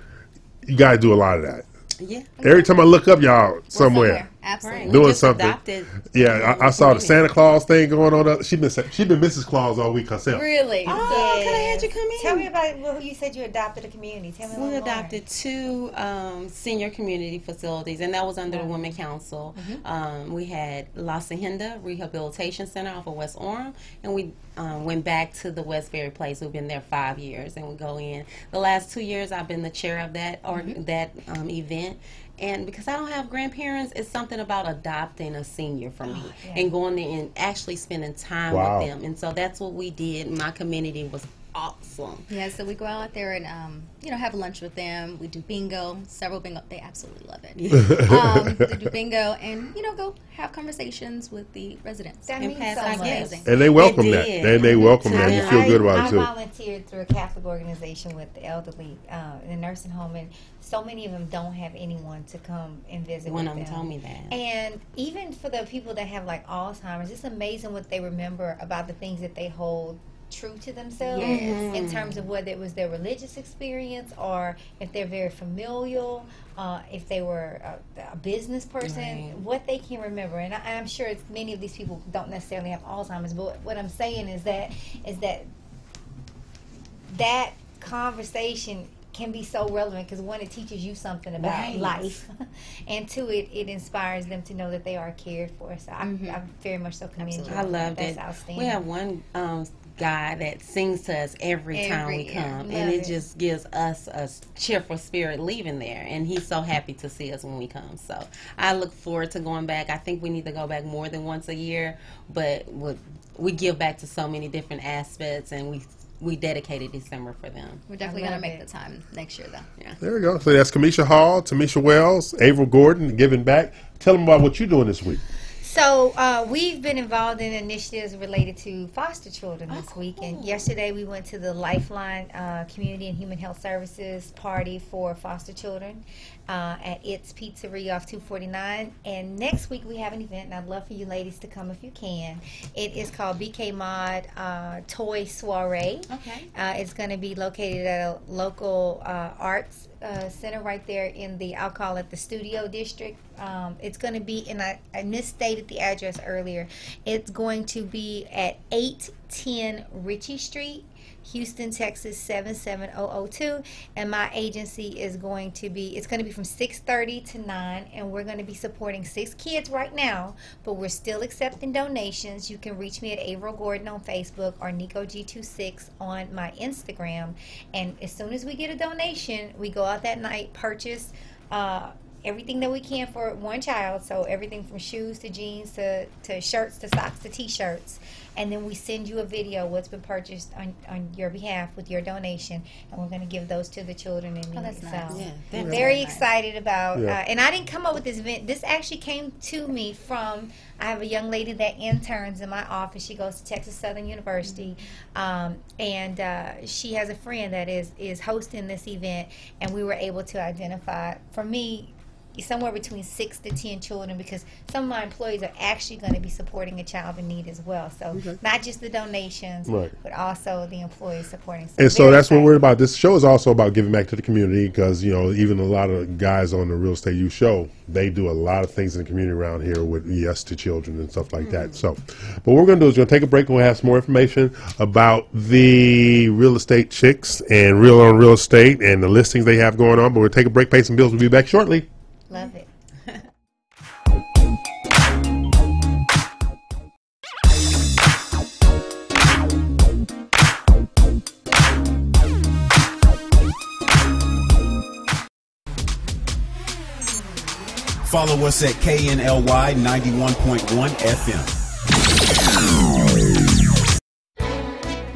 You guys do a lot of that. Yeah. Every time I look up, y'all somewhere. Absolutely. We Doing just something. adopted Yeah, I saw the Santa Claus thing going on. She been Mrs. Claus all week herself. Really? Oh, can I have you come in? Tell me about, well, you said you adopted a community. Tell me a We little more. adopted 2 senior community facilities, and that was under the Women Council. We had La Hacienda Rehabilitation Center off of West Orem, and we went back to the Westbury Place. We've been there 5 years, and we go in. The last 2 years, I've been the chair of that event. And because I don't have grandparents, it's something about adopting a senior for me and going there and actually spending time Wow. with them. And so that's what we did. My community was awesome. Yeah, so we go out there and have lunch with them. We do bingo, several bingo. They absolutely love it. They do bingo and go have conversations with the residents. That And means pass so our much. gifts. And they welcome They that. did. And they welcome that. You feel good about it, I too. volunteered through a Catholic organization with the elderly in a nursing home, and so many of them don't have anyone to come and visit One with of them them. told me that. And even for the people that have like Alzheimer's, it's amazing what they remember about the things that they hold true to themselves in terms of whether it was their religious experience or if they're very familial, if they were a business person, what they can remember. And I'm sure many of these people don't necessarily have Alzheimer's, but what I'm saying is that conversation can be so relevant because one, it teaches you something about life, and two, it inspires them to know that they are cared for. So I very much so commend you. I love That's that. outstanding. We have one guy that sings to us every time we year. come, Love and it it. just gives us a cheerful spirit leaving there. And he's so happy to see us when we come. So I look forward to going back. I think we need to go back more than once a year, but we give back to so many different aspects, and we we dedicated December for them. We're definitely going to make the time next year, though. Yeah. There we go. So that's Kamisha Hall, Tamisha Wells, Averill Gordon, Giving Back. Tell them about what you're doing this week. So we've been involved in initiatives related to foster children this week. And yesterday we went to the Lifeline Community and Human Health Services party for foster children at It's Pizzeria off 249. And next week we have an event, and I'd love for you ladies to come if you can. It is called BK Mod Toy Soiree. Okay. It's going to be located at a local arts center right there in the, I'll call it the Studio District. It's going to be, and I misstated the address earlier. It's going to be at 810 Ritchie Street, Houston, Texas 77002, and my agency is going to be, it's going to be from 6:30 to 9, and we're going to be supporting 6 kids right now, but we're still accepting donations. You can reach me at Averill Gordon on Facebook or NicoG26 on my Instagram, and as soon as we get a donation, we go out that night, purchase everything that we can for one child, so everything from shoes to jeans to shirts to socks to t-shirts, and then we send you a video what's been purchased on your behalf with your donation, and we're going to give those to the children in need. That's nice. So Yeah, very excited about Yeah. and I didn't come up with this event. This actually came to me from, I have a young lady that interns in my office. She goes to Texas Southern University, and she has a friend that is hosting this event, and we were able to identify, for me, somewhere between 6 to 10 children, because some of my employees are actually going to be supporting a child in need as well. So not just the donations, but also the employees supporting. And so that's what we're about. This show is also about giving back to the community, because, you know, even a lot of guys on the Real Estate You show, they do a lot of things in the community around here with Yes to Children and stuff like that. So, but what we're going to do is we're going to take a break, and we'll have some more information about the real estate chicks and Real on Real Estate and the listings they have going on. But we'll take a break, pay some bills. We'll be back shortly. Love it. Follow us at KNLY 91.1 FM.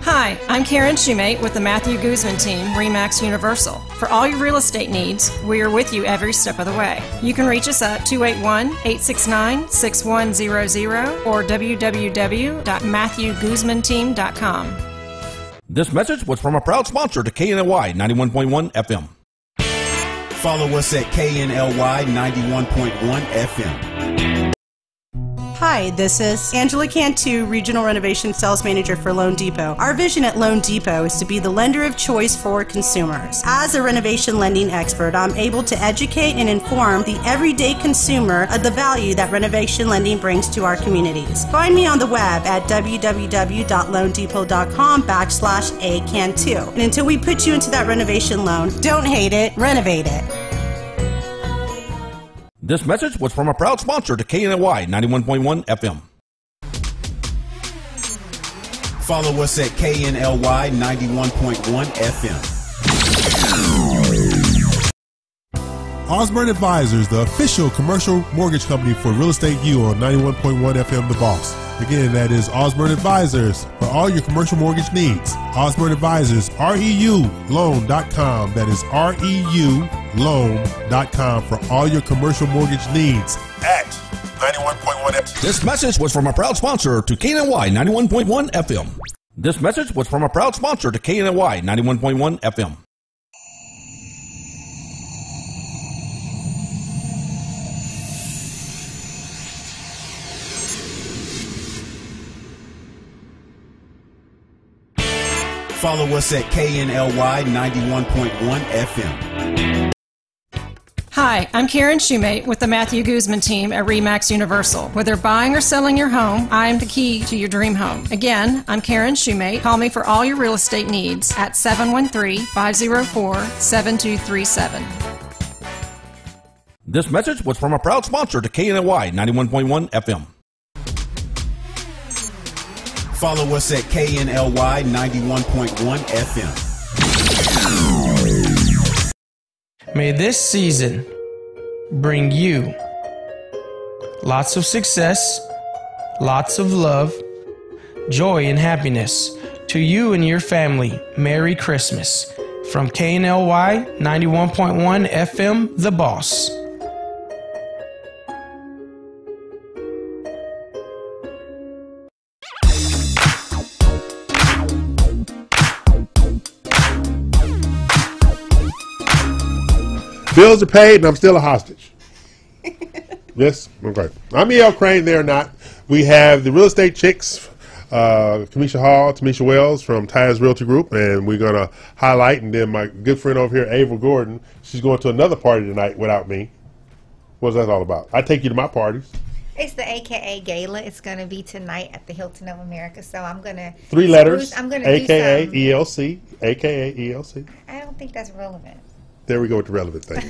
Hi, I'm Karen Shoemate with the Matthew Guzman team, RE/MAX Universal. For all your real estate needs, we are with you every step of the way. You can reach us at 281-869-6100 or www.matthewguzmanteam.com. This message was from a proud sponsor to KNLY 91.1 FM. Follow us at KNLY 91.1 FM. Hi, this is Angela Cantu, Regional Renovation Sales Manager for Loan Depot. Our vision at Loan Depot is to be the lender of choice for consumers. As a renovation lending expert, I'm able to educate and inform the everyday consumer of the value that renovation lending brings to our communities. Find me on the web at www.loandepot.com/acantu. And until we put you into that renovation loan, don't hate it, renovate it. This message was from a proud sponsor to KNLY 91.1 FM. Follow us at KNLY 91.1 FM. Osborne Advisors, the official commercial mortgage company for Real Estate U on 91.1 FM The Boss. Again, that is Osborne Advisors for all your commercial mortgage needs. Osborne Advisors, REULoan.com. That is REULoan.com for all your commercial mortgage needs at 91.1 FM. This message was from a proud sponsor to KNLY 91.1 FM. This message was from a proud sponsor to KNLY 91.1 FM. Follow us at KNLY 91.1 FM. Hi, I'm Karen Shoemate with the Matthew Guzman team at RE/MAX Universal. Whether buying or selling your home, I am the key to your dream home. Again, I'm Karen Shoemate. Call me for all your real estate needs at 713-504-7237. This message was from a proud sponsor to KNLY 91.1 FM. Follow us at KNLY 91.1 FM. May this season bring you lots of success, lots of love, joy, and happiness To you and your family, Merry Christmas. From KNLY 91.1 FM, The Boss. Bills are paid, and I'm still a hostage. Yes? Okay. I'm E.L. Crane, they're not. We have the real estate chicks, Kamisha Hall, Tamisha Wells from Tyers Realty Group, and we're going to highlight, and then my good friend over here, Ava Gordon, she's going to another party tonight without me. What's that all about? I take you to my parties. It's the AKA Gala. It's going to be tonight at the Hilton of America. So I'm going to... 3 letters, I'm going to AKA do some... ELC, AKA ELC. I don't think that's relevant. There we go with the relevant thing.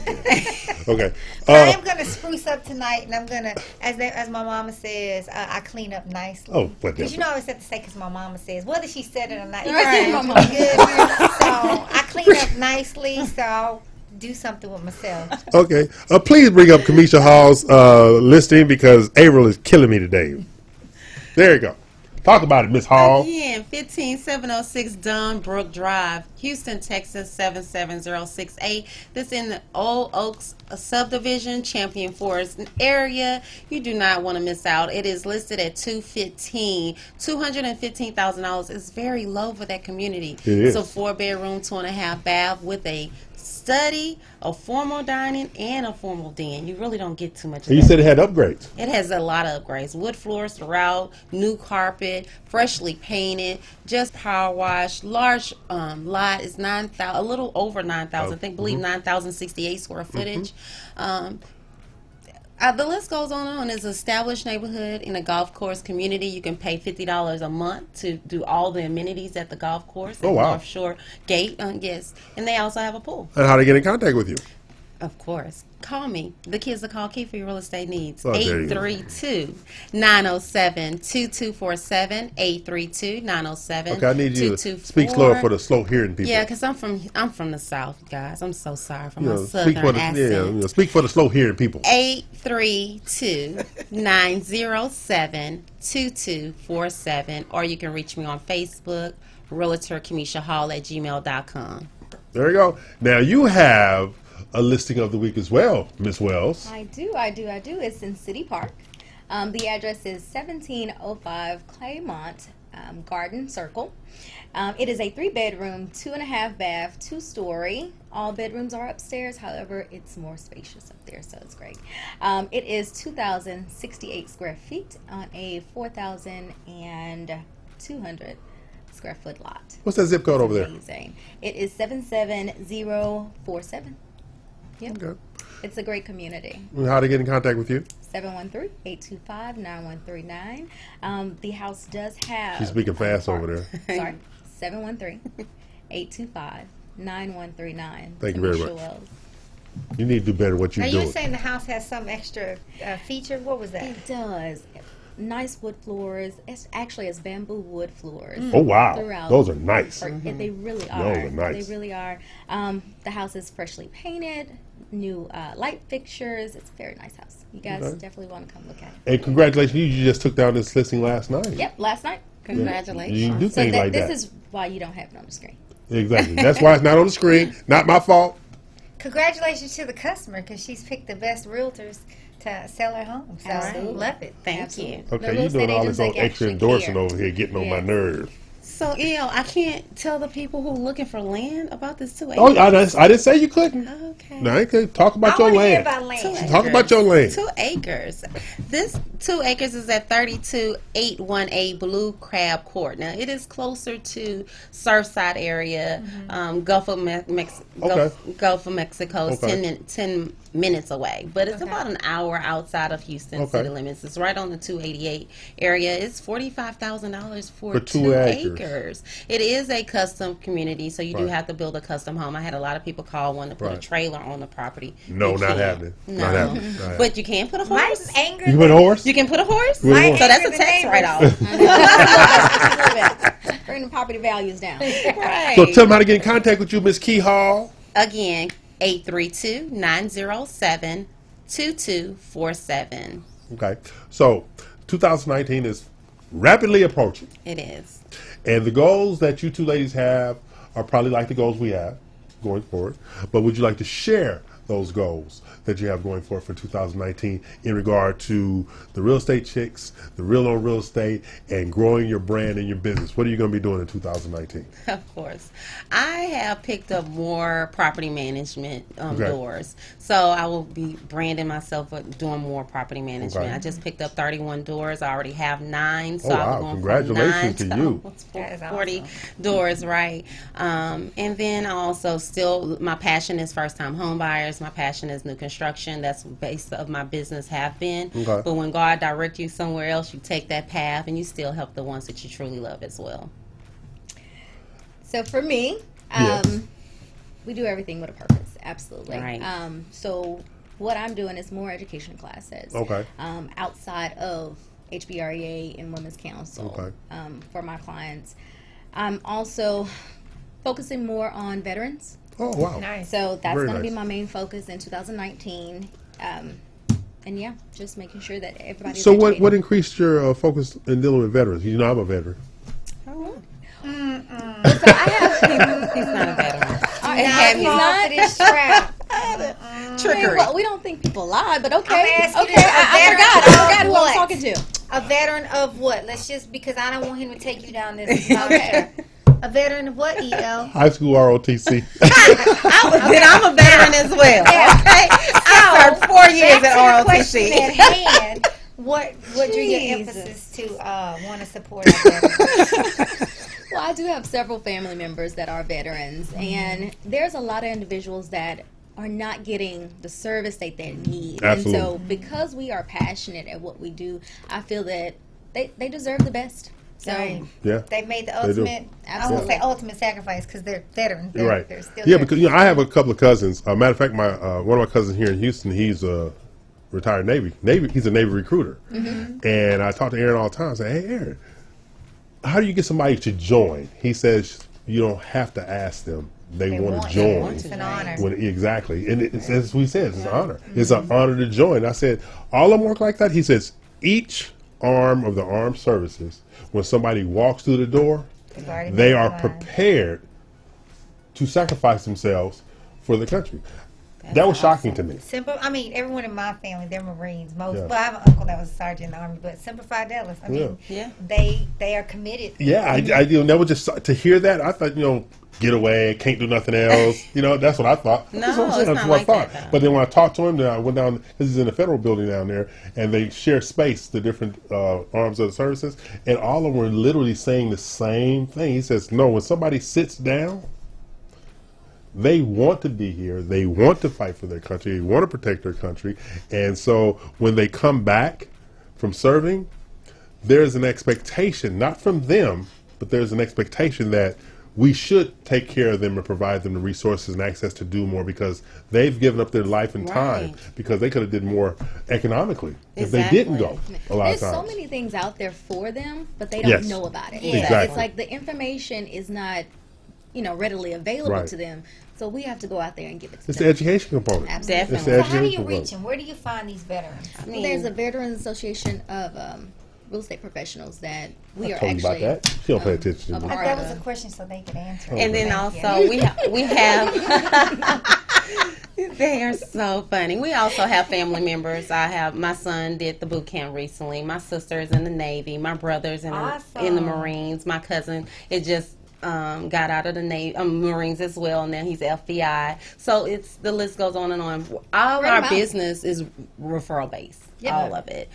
Okay. I am going to spruce up tonight, and I'm going to, as my mama says, I clean up nicely. Oh, whatever. Because you know I always have to say, because my mama says, whether she said it or not, Right. my mama good. So I clean up nicely, so I'll do something with myself. Okay. Please bring up Kamisha Hall's listing, because April is killing me today. There you go. Talk about it, Miss Hall. Again, 15706 Dunbrook Drive, Houston, Texas 77068. This in the Old Oaks subdivision, Champion Forest area. You do not want to miss out. It is listed at $215,000 is very low for that community. It is. So 4-bedroom, 2.5 bath with a study, a formal dining, and a formal den. You really don't get too much of You that. said it had upgrades. It has a lot of upgrades. Wood floors throughout, new carpet, freshly painted, just power wash. Large lot is 9,000, a little over 9,000. I believe 9,068 square footage. The list goes on. It's an established neighborhood in a golf course community. You can pay $50 a month to do all the amenities at the golf course. Oh, wow. North Shore Gate, yes. And they also have a pool. And how to get in contact with you? Of course. Call me. The kids will call Key for your real estate needs. Oh, there you go. 832-907-2247. 832-907-2247. Okay, I need you to speak slower for the slow hearing people. Yeah, because I'm from the South, guys. I'm so sorry for my speak southern for the, accent. yeah, speak for the slow hearing people. 832-907-2247. Or you can reach me on Facebook, Realtor Kamisha Hall at gmail.com. There you go. Now you have a listing of the week as well, Miss Wells. I do. It's in City Park. The address is 1705 Claymont Garden Circle. It is a 3-bedroom, 2.5 bath, 2-story. All bedrooms are upstairs. However, it's more spacious up there, so it's great. It is 2,068 square feet on a 4,200 square foot lot. What's that zip code over there? Amazing. It is 77047. Yep. Okay. It's a great community. How to get in contact with you? 713-825-9139. The house does have... She's speaking fast over there. Sorry. 713-825-9139. Thank you very much. Wells. You need to do better than what you're Now, doing. you were saying the house has some extra feature. What was that? It does. Nice wood floors. It's bamboo wood floors. Oh, wow. Throughout. Those are nice. They really are. Those are nice. They really are. The house is freshly painted, new light fixtures. It's a very nice house. You guys definitely want to come look at it. And congratulations, you just took down this listing last night. Yep, last night. Congratulations. You do things like that. This is why you don't have it on the screen. Exactly. That's why it's not on the screen. Not my fault. Congratulations to the customer, because she's picked the best realtors to sell her home. So Absolutely. love it. Thank you. Okay, you're doing all this old extra endorsing over here, getting on my nerves. So, I can't tell the people who are looking for land about this 2 acres. Oh, I didn't say you couldn't. Okay. No, I can't talk about I your want to hear land. about land. Talk about your land. 2 acres. This 2 acres is at 32818 Blue Crab Court. Now, it is closer to Surfside area, Gulf of Mexico. It's 10 minutes away, but it's about an hour outside of Houston city limits. It's right on the 288 area. It's $45,000 for 2 acres. It is a custom community, so you do have to build a custom home. I had a lot of people call, wanting to put a trailer on the property. No, not happening. No. Not happening. But you can put a horse. You can put a horse? You can put a horse? So Might that's a tax write-off. Bring the property values down. Right. So tell them how to get in contact with you, Miss Key Hall. Again, 832-907-2247. Okay. So 2019 is rapidly approaching. It is. And the goals that you two ladies have are probably like the goals we have going forward. But would you like to share those goals that you have going forward for 2019 in regard to the real estate chicks, the real on real estate, and growing your brand and your business? What are you going to be doing in 2019? Of course. I have picked up more property management doors. So I will be branding myself doing more property management. I just picked up 31 doors. I already have 9. So I'll be going Congratulations from 9 to you. 40 doors, right? And then I also my passion is first time home buyers. My passion is new construction. That's the base of my business have been. But when God directs you somewhere else, you take that path and you still help the ones that you truly love as well. So for me, we do everything with a purpose. Absolutely. Right. So what I'm doing is more education classes. Outside of HBREA and Women's Council for my clients. I'm also focusing more on veterans. Oh, wow. Nice. So that's going to be my main focus in 2019. And yeah, just making sure that everybody's So educated. what increased your focus in dealing with veterans? You know I'm a veteran. So I have He's not a veteran. He's not this trap. Trickery. Well, we don't think people lie, but okay. I'm asking Okay, I forgot who I was talking to. A veteran of what? Let's just, because I don't want him to take you down this. Okay. A veteran of what, EL? High school ROTC. Then I'm a veteran as well. Yeah. Okay. I served 4 years at Question ROTC. at hand. What drew your emphasis to want to support our veterans? Well, I do have several family members that are veterans, and there's a lot of individuals that are not getting the service that they need. Absolutely. And so because we are passionate at what we do, I feel that they deserve the best. So Yeah. They've made the They do. ultimate, I won't say ultimate sacrifice because they're veterans. They're, Right. They're still Yeah, there. because I have a couple of cousins. Matter of fact, my one of my cousins here in Houston, he's a retired Navy. He's a Navy recruiter. And I talk to Aaron all the time. I say, hey, Aaron, how do you get somebody to join? He says, you don't have to ask them. They want to join. It's an honor. Exactly. And it's, as we said, it's an honor. It's an honor to join. I said, all of them work like that? He says, each arm of the armed services, when somebody walks through the door, they are prepared to sacrifice themselves for the country. That was shocking to me. I mean, everyone in my family, they're Marines. Most, Yeah. well, I have an uncle that was a sergeant in the Army, but Semper Fidelis. I mean, they are committed. Yeah, I that was just to hear that. I thought, get away, can't do nothing else. That's what I thought. No, That's what I'm saying. it's That's not what like I thought. that, though. But then when I talked to him, then I went down because he's in the federal building down there, and they share space, the different arms of the services, and all of them were literally saying the same thing. He says, no, when somebody sits down, they want to be here. They want to fight for their country. They want to protect their country. And so when they come back from serving, there's an expectation, not from them, but there's an expectation that we should take care of them and provide them the resources and access to do more because they've given up their life and time because they could have did more economically if they didn't go a lot There's of so times. many things out there for them, but they don't know about it. Yeah. Exactly. It's like the information is not, readily available to them. So we have to go out there and give it to It's them. the education component. Absolutely. It's the So how do education you component. reach them? Where do you find these veterans? Well, there's a Veterans Association of real estate professionals that we are Told you about actually that. She don't pay attention a to me. part That was of. a question so they could answer. And then Thank you. also we have they are so funny. We also have family members. My son did the boot camp recently. My sister is in the Navy. My brother's in the Marines. My cousin got out of the Navy, Marines as well, and now he's FBI. So the list goes on and on. All Right our about. business is referral based. Yeah. All of it.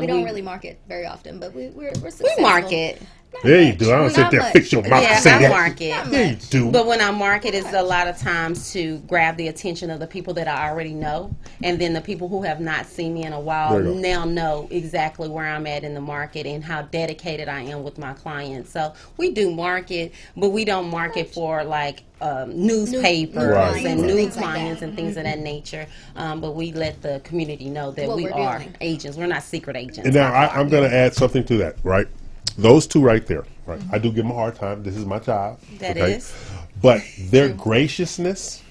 We don't really market very often, but we're successful. We market. Yeah, you do. I don't sit Not there much. fix your mouth Yeah, to say I that. market. Yeah, you do. But when I market, it's a lot of times to grab the attention of the people that I already know, and then the people who have not seen me in a while There you go. now know exactly where I'm at in the market and how dedicated I am with my clients. So we do market, but we don't market for like newspapers Right. and Right. news Things like clients that. and things of that nature. But we let the community know that What we we're are doing. agents. We're not secret agents. And now I'm going to add something to that, right? Those two right there, right? I do give them a hard time. This is my job. That is. But their graciousness,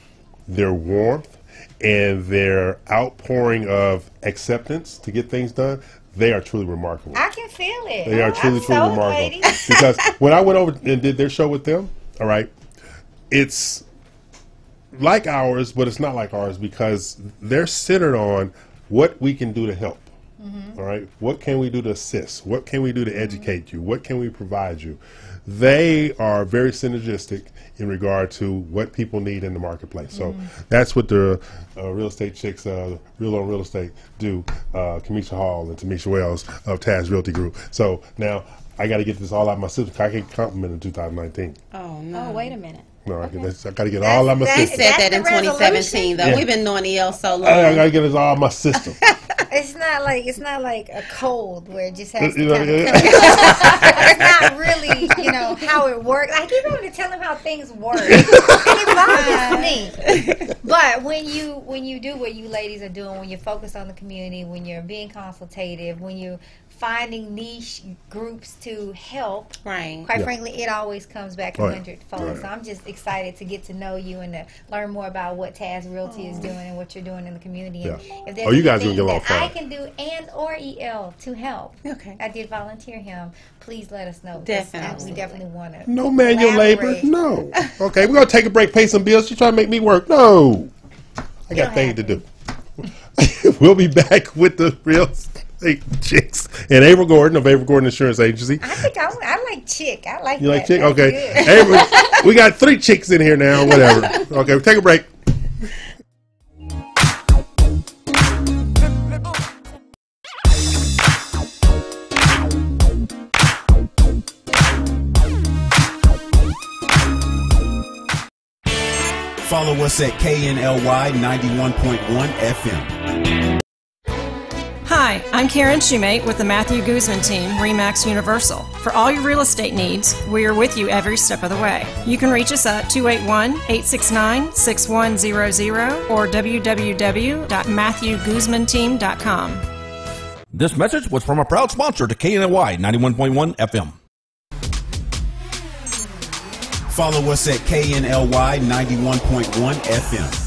their warmth, and their outpouring of acceptance to get things done, they are truly remarkable. I can feel it. They are truly remarkable. Lady. Because when I went over and did their show with them, all right, it's like ours, but it's not like ours because they're centered on what we can do to help. All right, what can we do to assist? What can we do to educate you? What can we provide you? They are very synergistic in regard to what people need in the marketplace. So that's what the real estate chicks, Real on Real Estate, do. Kamisha Hall and Tamisha Wells of Taz Realty Group. So now I got to get this all out of my system. I can't compliment in 2019. Oh no! Oh, wait a minute. No, I got to get all out of my They system. said that in 2017, though. Yeah. We've been knowing EL so long. I got to get this all out of my system. It's not like a cold where it just has to You know, kind of yeah. It's not really, how it works. I keep having to tell him how things work. It bothers me. But when you do what you ladies are doing, when you focus on the community, when you're being consultative, when you're finding niche groups to help, Right. quite Yeah. frankly, it always comes back Right. 100-fold. Right. So I'm just excited to get to know you and to learn more about what Taz Realty is doing and what you're doing in the community. And Yeah. if there's Oh, you guys anything gonna get along that I fine. can do and or EL to help. Okay. I did volunteer him. Please let us know. Definitely. We definitely want to. No manual labor. No. Okay, we're going to take a break, pay some bills. You're trying to make me work. No. I got things to do. We'll be back with the Real Estate Chicks and April Gordon of April Gordon Insurance Agency. I think I like chick. I like You that. like chick? That's Okay. good. April, we got 3 chicks in here now, whatever. Okay, we'll take a break. Follow us at KNLY 91.1 FM. Hi, I'm Karen Shumate with the Matthew Guzman team, RE/MAX Universal. For all your real estate needs, we are with you every step of the way. You can reach us at 281-869-6100 or www.matthewguzmanteam.com. This message was from a proud sponsor to KNLY 91.1 FM. Follow us at KNLY 91.1 FM.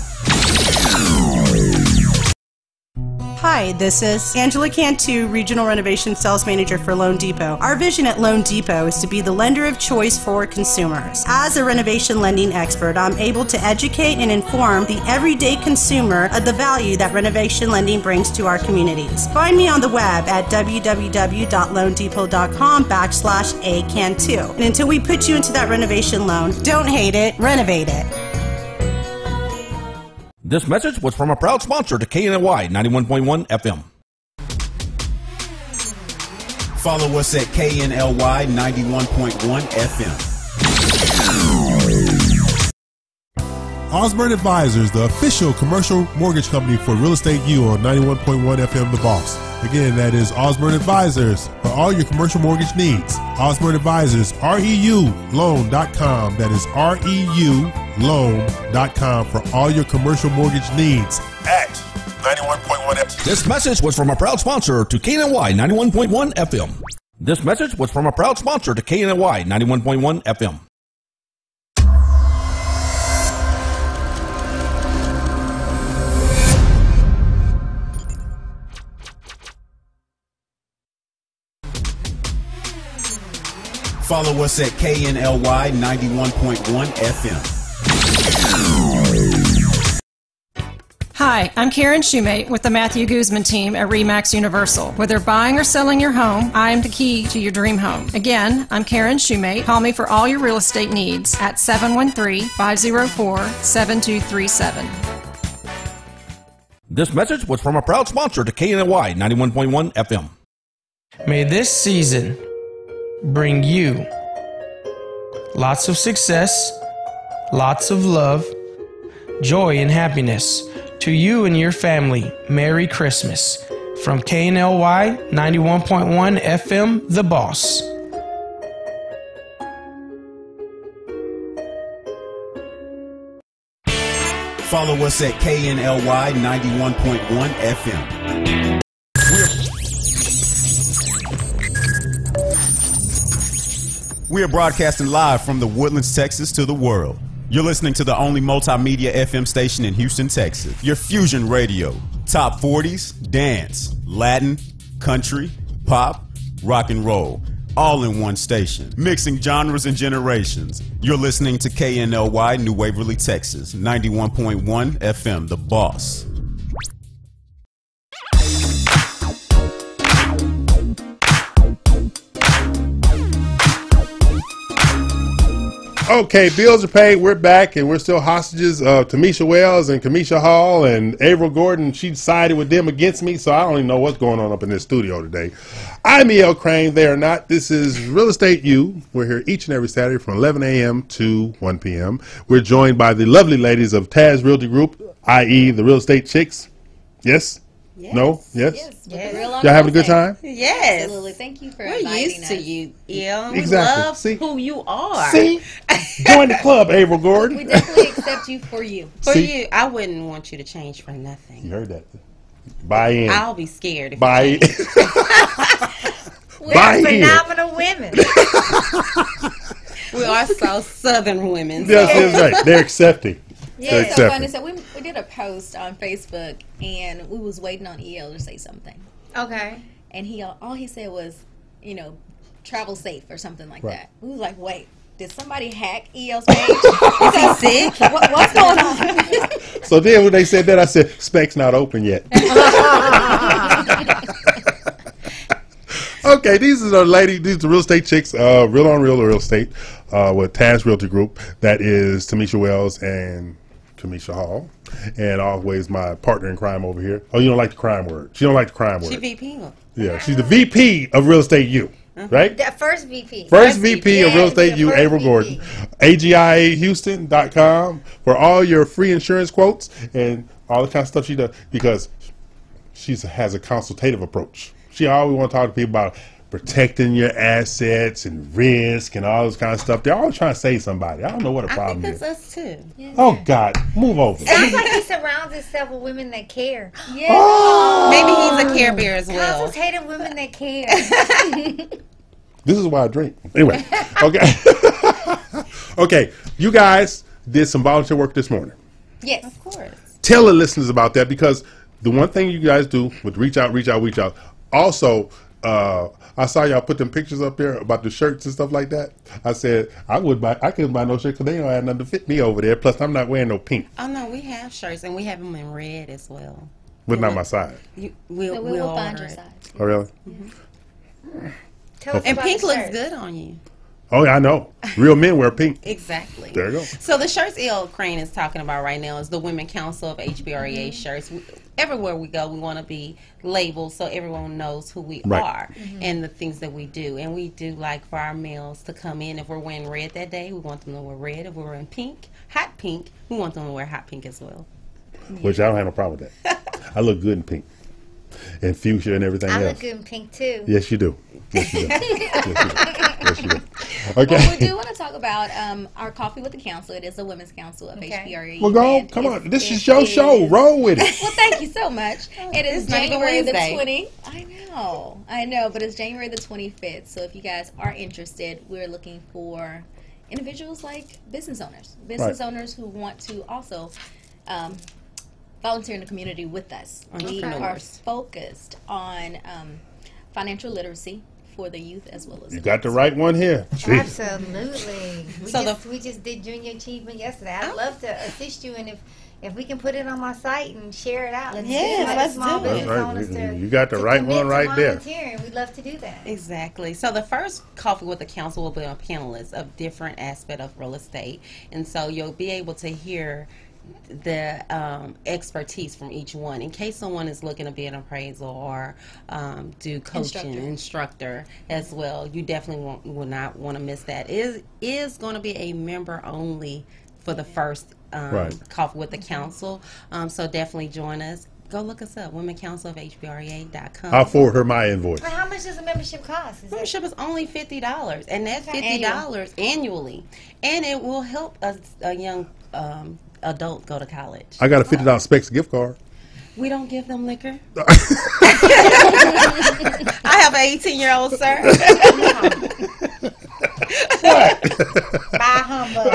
Hi, this is Angela Cantu, Regional Renovation Sales Manager for Loan Depot. Our vision at Loan Depot is to be the lender of choice for consumers. As a renovation lending expert, I'm able to educate and inform the everyday consumer of the value that renovation lending brings to our communities. Find me on the web at www.loandepot.com/acantu. And until we put you into that renovation loan, don't hate it, renovate it. This message was from a proud sponsor to KNLY 91.1 FM. Follow us at KNLY 91.1 FM. Osborne Advisors, the official commercial mortgage company for Real Estate U on 91.1 FM The Boss. Again, that is Osborne Advisors for all your commercial mortgage needs. Osborne Advisors, REULoan.com. That is REULoan.com for all your commercial mortgage needs at 91.1 FM. This message was from a proud sponsor to KNLY 91.1 FM. This message was from a proud sponsor to KNLY 91.1 FM. Follow us at KNLY 91.1 FM. Hi, I'm Karen Shumate with the Matthew Guzman team at RE/MAX Universal. Whether buying or selling your home, I am the key to your dream home. Again, I'm Karen Shumate. Call me for all your real estate needs at 713-504-7237. This message was from a proud sponsor to KNLY 91.1 FM. May this season bring you lots of success, lots of love, joy, and happiness. To you and your family, Merry Christmas. From KNLY 91.1 FM, The Boss. Follow us at KNLY 91.1 FM. We are broadcasting live from the Woodlands, Texas to the world. You're listening to the only multimedia FM station in Houston, Texas. Your fusion radio. Top 40s, dance, Latin, country, pop, rock and roll, all in one station, mixing genres and generations. You're listening to KNLY, New Waverly, Texas, 91.1 FM, The Boss. Okay, bills are paid. We're back, and we're still hostages of Tamisha Wells and Kamisha Hall and Avril Gordon. She sided with them against me, so I don't even know what's going on up in this studio today. I'm E.L. Crane. They are not. This is Real Estate U. We're here each and every Saturday from 11 a.m. to 1 p.m. We're joined by the lovely ladies of Taz Realty Group, i.e. the Real Estate Chicks. Yes? Yes. No? Yes? Yes. Y'all having a good time? Yes. Absolutely. Thank you for We're inviting used us. to you, Il. Exactly. We love See? who you are. See? Join the club, Avril Gordon. We definitely accept you for you. For See? you, I wouldn't want you to change for nothing. You heard that. Buy in. I'll be scared if Buy you in. change. We're Buy in. phenomenal women. We are so Southern women. Yes, that's right. They're accepting. They're It's so funny. accepting. So we did a post on Facebook, and we was waiting on EL to say something, Okay. and all he said was, travel safe or something like Right. that. We was like, wait, did somebody hack EL's page? Is he sick? What's going on? So then when they said that, I said, Spec's not open yet. Okay, these are the ladies, these are the Real Estate Chicks, Real on Real Estate, with Taz Realty Group. That is Tamisha Wells and Kamisha Hall. And always my partner in crime over here. Oh, you don't like the crime word. She don't like the crime word. She VP. Yeah, she's the VP of Real Estate U, right? The first VP. First VP of Real Estate U, first Avril Gordon. AGIAHouston.com for all your free insurance quotes and all the kind of stuff she does, because she has a consultative approach. She always want to talk to people about protecting your assets and risk and all this kind of stuff. They're always trying to save somebody. I don't know what the I problem think is. that's us too. Oh, God. Move over. Sounds like he surrounds himself with women that care. Yeah. Oh! Maybe he's a Care Bear as well. Consultative women that care. This is why I drink. Anyway. Okay. Okay. You guys did some volunteer work this morning. Yes. Of course. Tell the listeners about that, because the one thing you guys do with reach out. Also, I saw y'all put them pictures up there about the shirts and stuff like that. I said I couldn't buy no shirt because they don't have nothing to fit me over there. Plus, I'm not wearing no pink. Oh no, we have shirts and we have them in red as well. But not my size. We'll find your order it. size. Oh, really? Tell us And about pink the looks shirts. good on you. Oh, yeah, I know. Real men wear pink. Exactly. There you go. So the shirts E.L. Crane is talking about right now is the Women Council of HBREA shirts. Everywhere we go, we want to be labeled so everyone knows who we Right. are and the things that we do. And we do like for our males to come in. If we're wearing red that day, we want them to wear red. If we're wearing pink, hot pink, we want them to wear hot pink as well. Which I don't have no problem with that. I look good in pink. And fuchsia and everything I else. look good in pink too. Yes, you do. Yes, you do. Yes, you do. Yes, you do. Okay. Well, we do want to talk about our Coffee with the Council. It is the Women's Council of HBRE. Well, go. and Come on. it- This it is your show. is- Roll with it. Well, thank you so much. It is It's not even January the Wednesday. 20th. I know, but it's January the 25th. So if you guys are interested, we're looking for individuals like business owners who want to also volunteer in the community with us. We are Entrepreneurs. focused on financial literacy for the youth as well as You got the right one here. Jeez. Absolutely. We just did junior achievement yesterday. I'd love to assist you, and if we can put it on my site and share it out, Yes, let's do it. That's right. You got the right one right there. We'd love to do that. Exactly. So the first Coffee with the Council will be on panelists of different aspects of real estate. And so you'll be able to hear the expertise from each one in case someone is looking to be an appraisal or do coaching instructor as well. You definitely will not want to miss that. It is going to be a member only for the first Coffee with the Council, so definitely join us. Go look us up, womencouncilofhbrea.com. I'll forward her my invoice. Well, how much does a membership cost? Membership is only $50, and that's $50 annually, and it will help a young adult go to college. I got a $50 Specs gift card. We don't give them liquor. I have an 18-year-old, sir. What? Bye, humbug.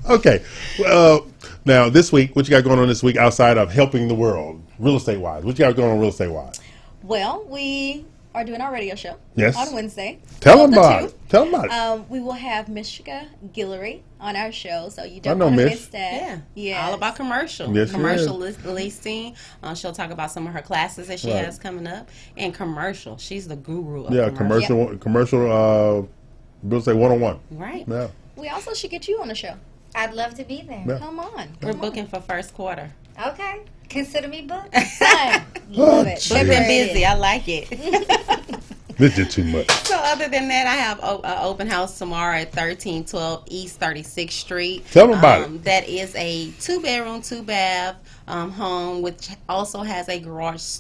Okay. Well, now this week, what you got going on this week outside of helping the world, real estate wise? What you got going on real estate wise? Well, we are doing our radio show Yes. on Wednesday. Tell them 12 to about 2. it. Tell them about it. We will have Mishka Guillory on our show, so you I don't know want to Mish. miss that. Yeah. Yes. All about commercial. Yes, she Commercial leasing. She'll talk about some of her classes that she Right. has coming up. And commercial. She's the guru of Yeah, commercial real estate 101. Right. Yeah. We also should get you on the show. I'd love to be there. Yeah. Come on. We're come booking for first quarter. Okay. Consider me booked. on. Love it. We've been Decorated. busy. I like it. This did too much. So other than that, I have an open house tomorrow at 1312 East 36th Street. Tell them about it. That is a 2-bedroom, 2-bath home, which also has a garage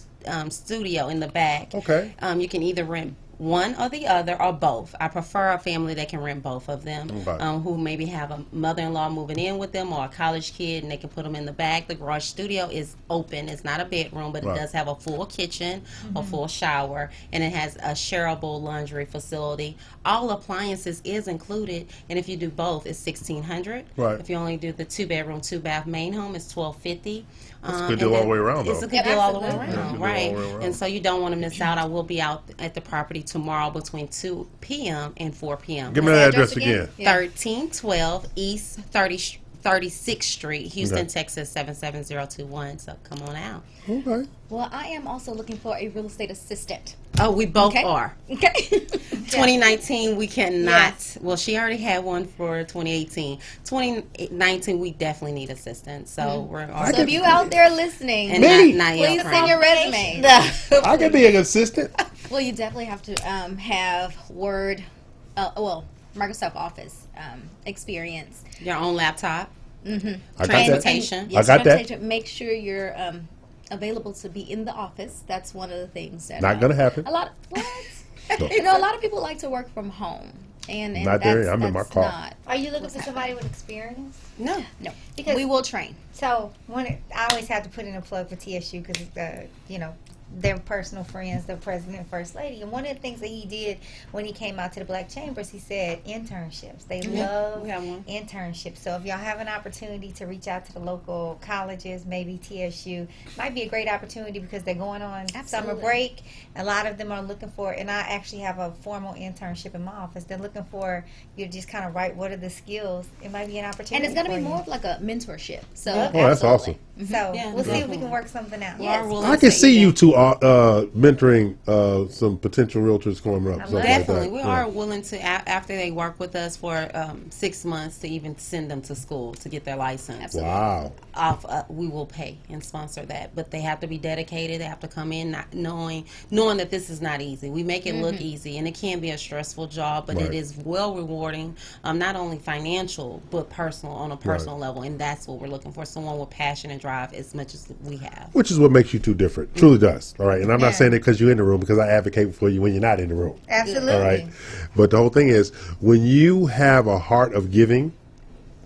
studio in the back. Okay. You can either rent one or the other or both. I prefer a family that can rent both of them, Okay. who maybe have a mother-in-law moving in with them or a college kid, and they can put them in the back. The garage studio is open. It's not a bedroom, but Right. it does have a full kitchen, a full shower, and it has a shareable laundry facility. All appliances is included, and if you do both, it's $1,600. Right. If you only do the 2-bedroom, 2-bath main home, it's $1,250. That's a good deal all the way around, It's though. a good deal all the way Absolutely. Yeah, around, good deal right? all the way around. And so you don't want to miss out. I will be out at the property tomorrow between 2 p.m. and 4 p.m. Give me that address again. Yeah. 1312 East 36th Street, Houston, Okay. Texas 77021. So come on out. Okay. Well, I am also looking for a real estate assistant. Oh, we both Okay. are. Okay. 2019, we cannot. Yes. Well, she already had one for 2018. 2019, we definitely need assistance. So we're also. So if you out there listening, and Me? not please yet, send your resume. I can be an assistant. Well, you definitely have to have Word, Microsoft Office experience. your own laptop. I got that. Transportation. Yes, I got that. transportation. Make sure you're available to be in the office. That's one of the things that Not gonna happen. A lot. What? No. You know, a lot of people like to work from home, and Not there. that's, I'm in my that's car. Not, Are you looking for somebody with experience? No. no, Because- we will train. So I always have to put in a plug for TSU because they're personal friends, the president and first lady. And one of the things that he did when he came out to the Black Chambers, he said internships. They love we have one. internships. So if y'all have an opportunity to reach out to the local colleges, maybe TSU, might be a great opportunity because they're going on summer Absolutely. break. A lot of them are looking for, and I actually have a formal internship in my office. They're looking for you to just kind of write what are the skills. It might be an opportunity. And it's going to for be you. more of like a mentorship. So, Oh, that's awesome. So Yeah, we'll see if we definitely. can work something out. We are willing I can to see you even- two mentoring some potential realtors coming up. something like Definitely. that. We Yeah. are willing to, after they work with us for 6 months, to even send them to school to get their license. Absolutely. Wow. We will pay and sponsor that. But they have to be dedicated. They have to come in not knowing that this is not easy. We make it look easy, and it can be a stressful job, but Right. it is well rewarding, not only financial, but personal, on a personal level. And that's what we're looking for, someone with passion and drive as much as we have. Which is what makes you two different. Truly does. All right. And I'm Yeah. not saying it because you're in the room, because I advocate for you when you're not in the room. Absolutely. All right. But the whole thing is, when you have a heart of giving,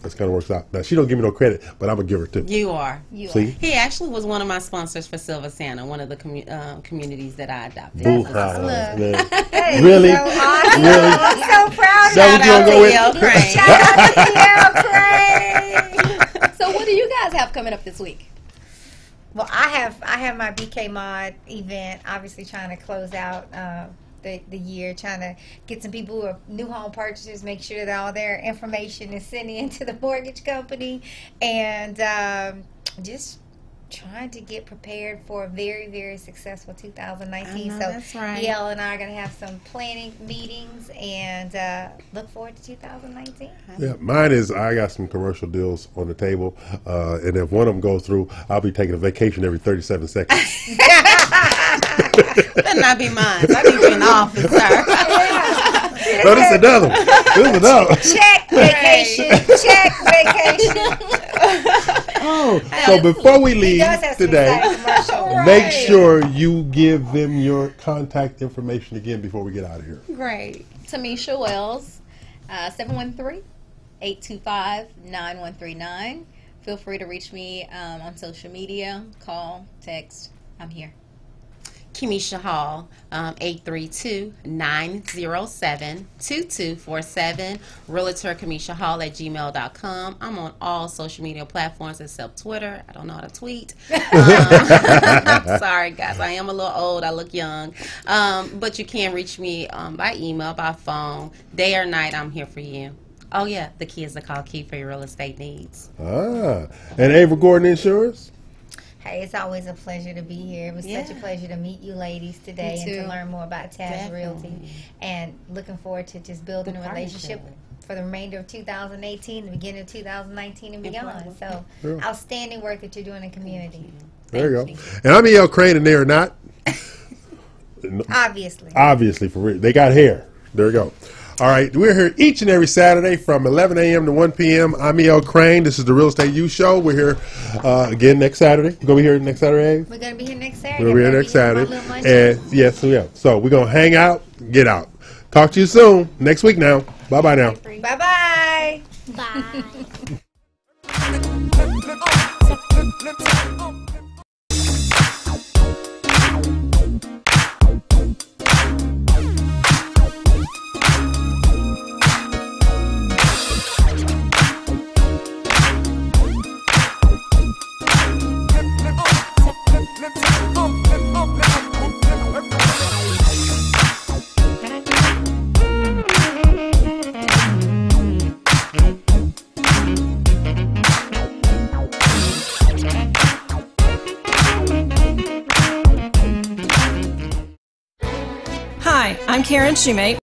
that's kind of works out. Now, she don't give me no credit, but I'm a giver too. You are. See? He actually was one of my sponsors for Silver Santa, one of the communities that I adopted. Boo. Hey, Really? So awesome. Really? I'm so proud That of what you. you gonna go with? Yale Crane. Shout out to Yale Crane. So what do you guys have coming up this week? Well, I have my BK Mod event. Obviously, trying to close out the year, trying to get some people who are new home purchasers, make sure that all their information is sent in to the mortgage company, and just trying to get prepared for a very, very successful 2019. I know, So that's right. Yale and I are going to have some planning meetings and look forward to 2019. Yeah, mine is I got some commercial deals on the table, and if one of them goes through, I'll be taking a vacation every 37 seconds. Better not be mine. I need you in the office, sir. No, this is another one. This is another one. Check vacation. Check vacation. Oh, so before we He leave does have some today, exciting commercial. make sure you give them your contact information again before we get out of here. Great. Tamisha Wells, 713-825-9139. Feel free to reach me on social media, call, text. I'm here. Kemisha Hall, 832-907-2247. Realtor Kemisha Hall at gmail.com. I'm on all social media platforms except Twitter. I don't know how to tweet. Sorry, guys. I am a little old. I look young. But you can reach me by email, by phone. Day or night, I'm here for you. Oh, yeah. The key is to call Key for your real estate needs. And Ava Gordon Insurance? Hey, it's always a pleasure to be here. It was such a pleasure to meet you ladies today and to learn more about Taz Realty. And looking forard to just building a relationship for the remainder of 2018, the beginning of 2019 and beyond. So, outstanding work that you're doing in the community. There you go. And I'm E.L. Crane, and they are not. Obviously, for real. They got hair. There we go. All right, we're here each and every Saturday from 11 a.m. to 1 p.m. I'm E.L. Crane. This is the Real Estate U Show. We're here again next Saturday. We're going to be here next Saturday, We're going to be here next Saturday. We'll be here next Saturday. And yes, we are. So we're going to hang out, get out. Talk to you soon. Next week now. Bye-bye now. Bye-bye. Bye. Hi, I'm Karen Shoemate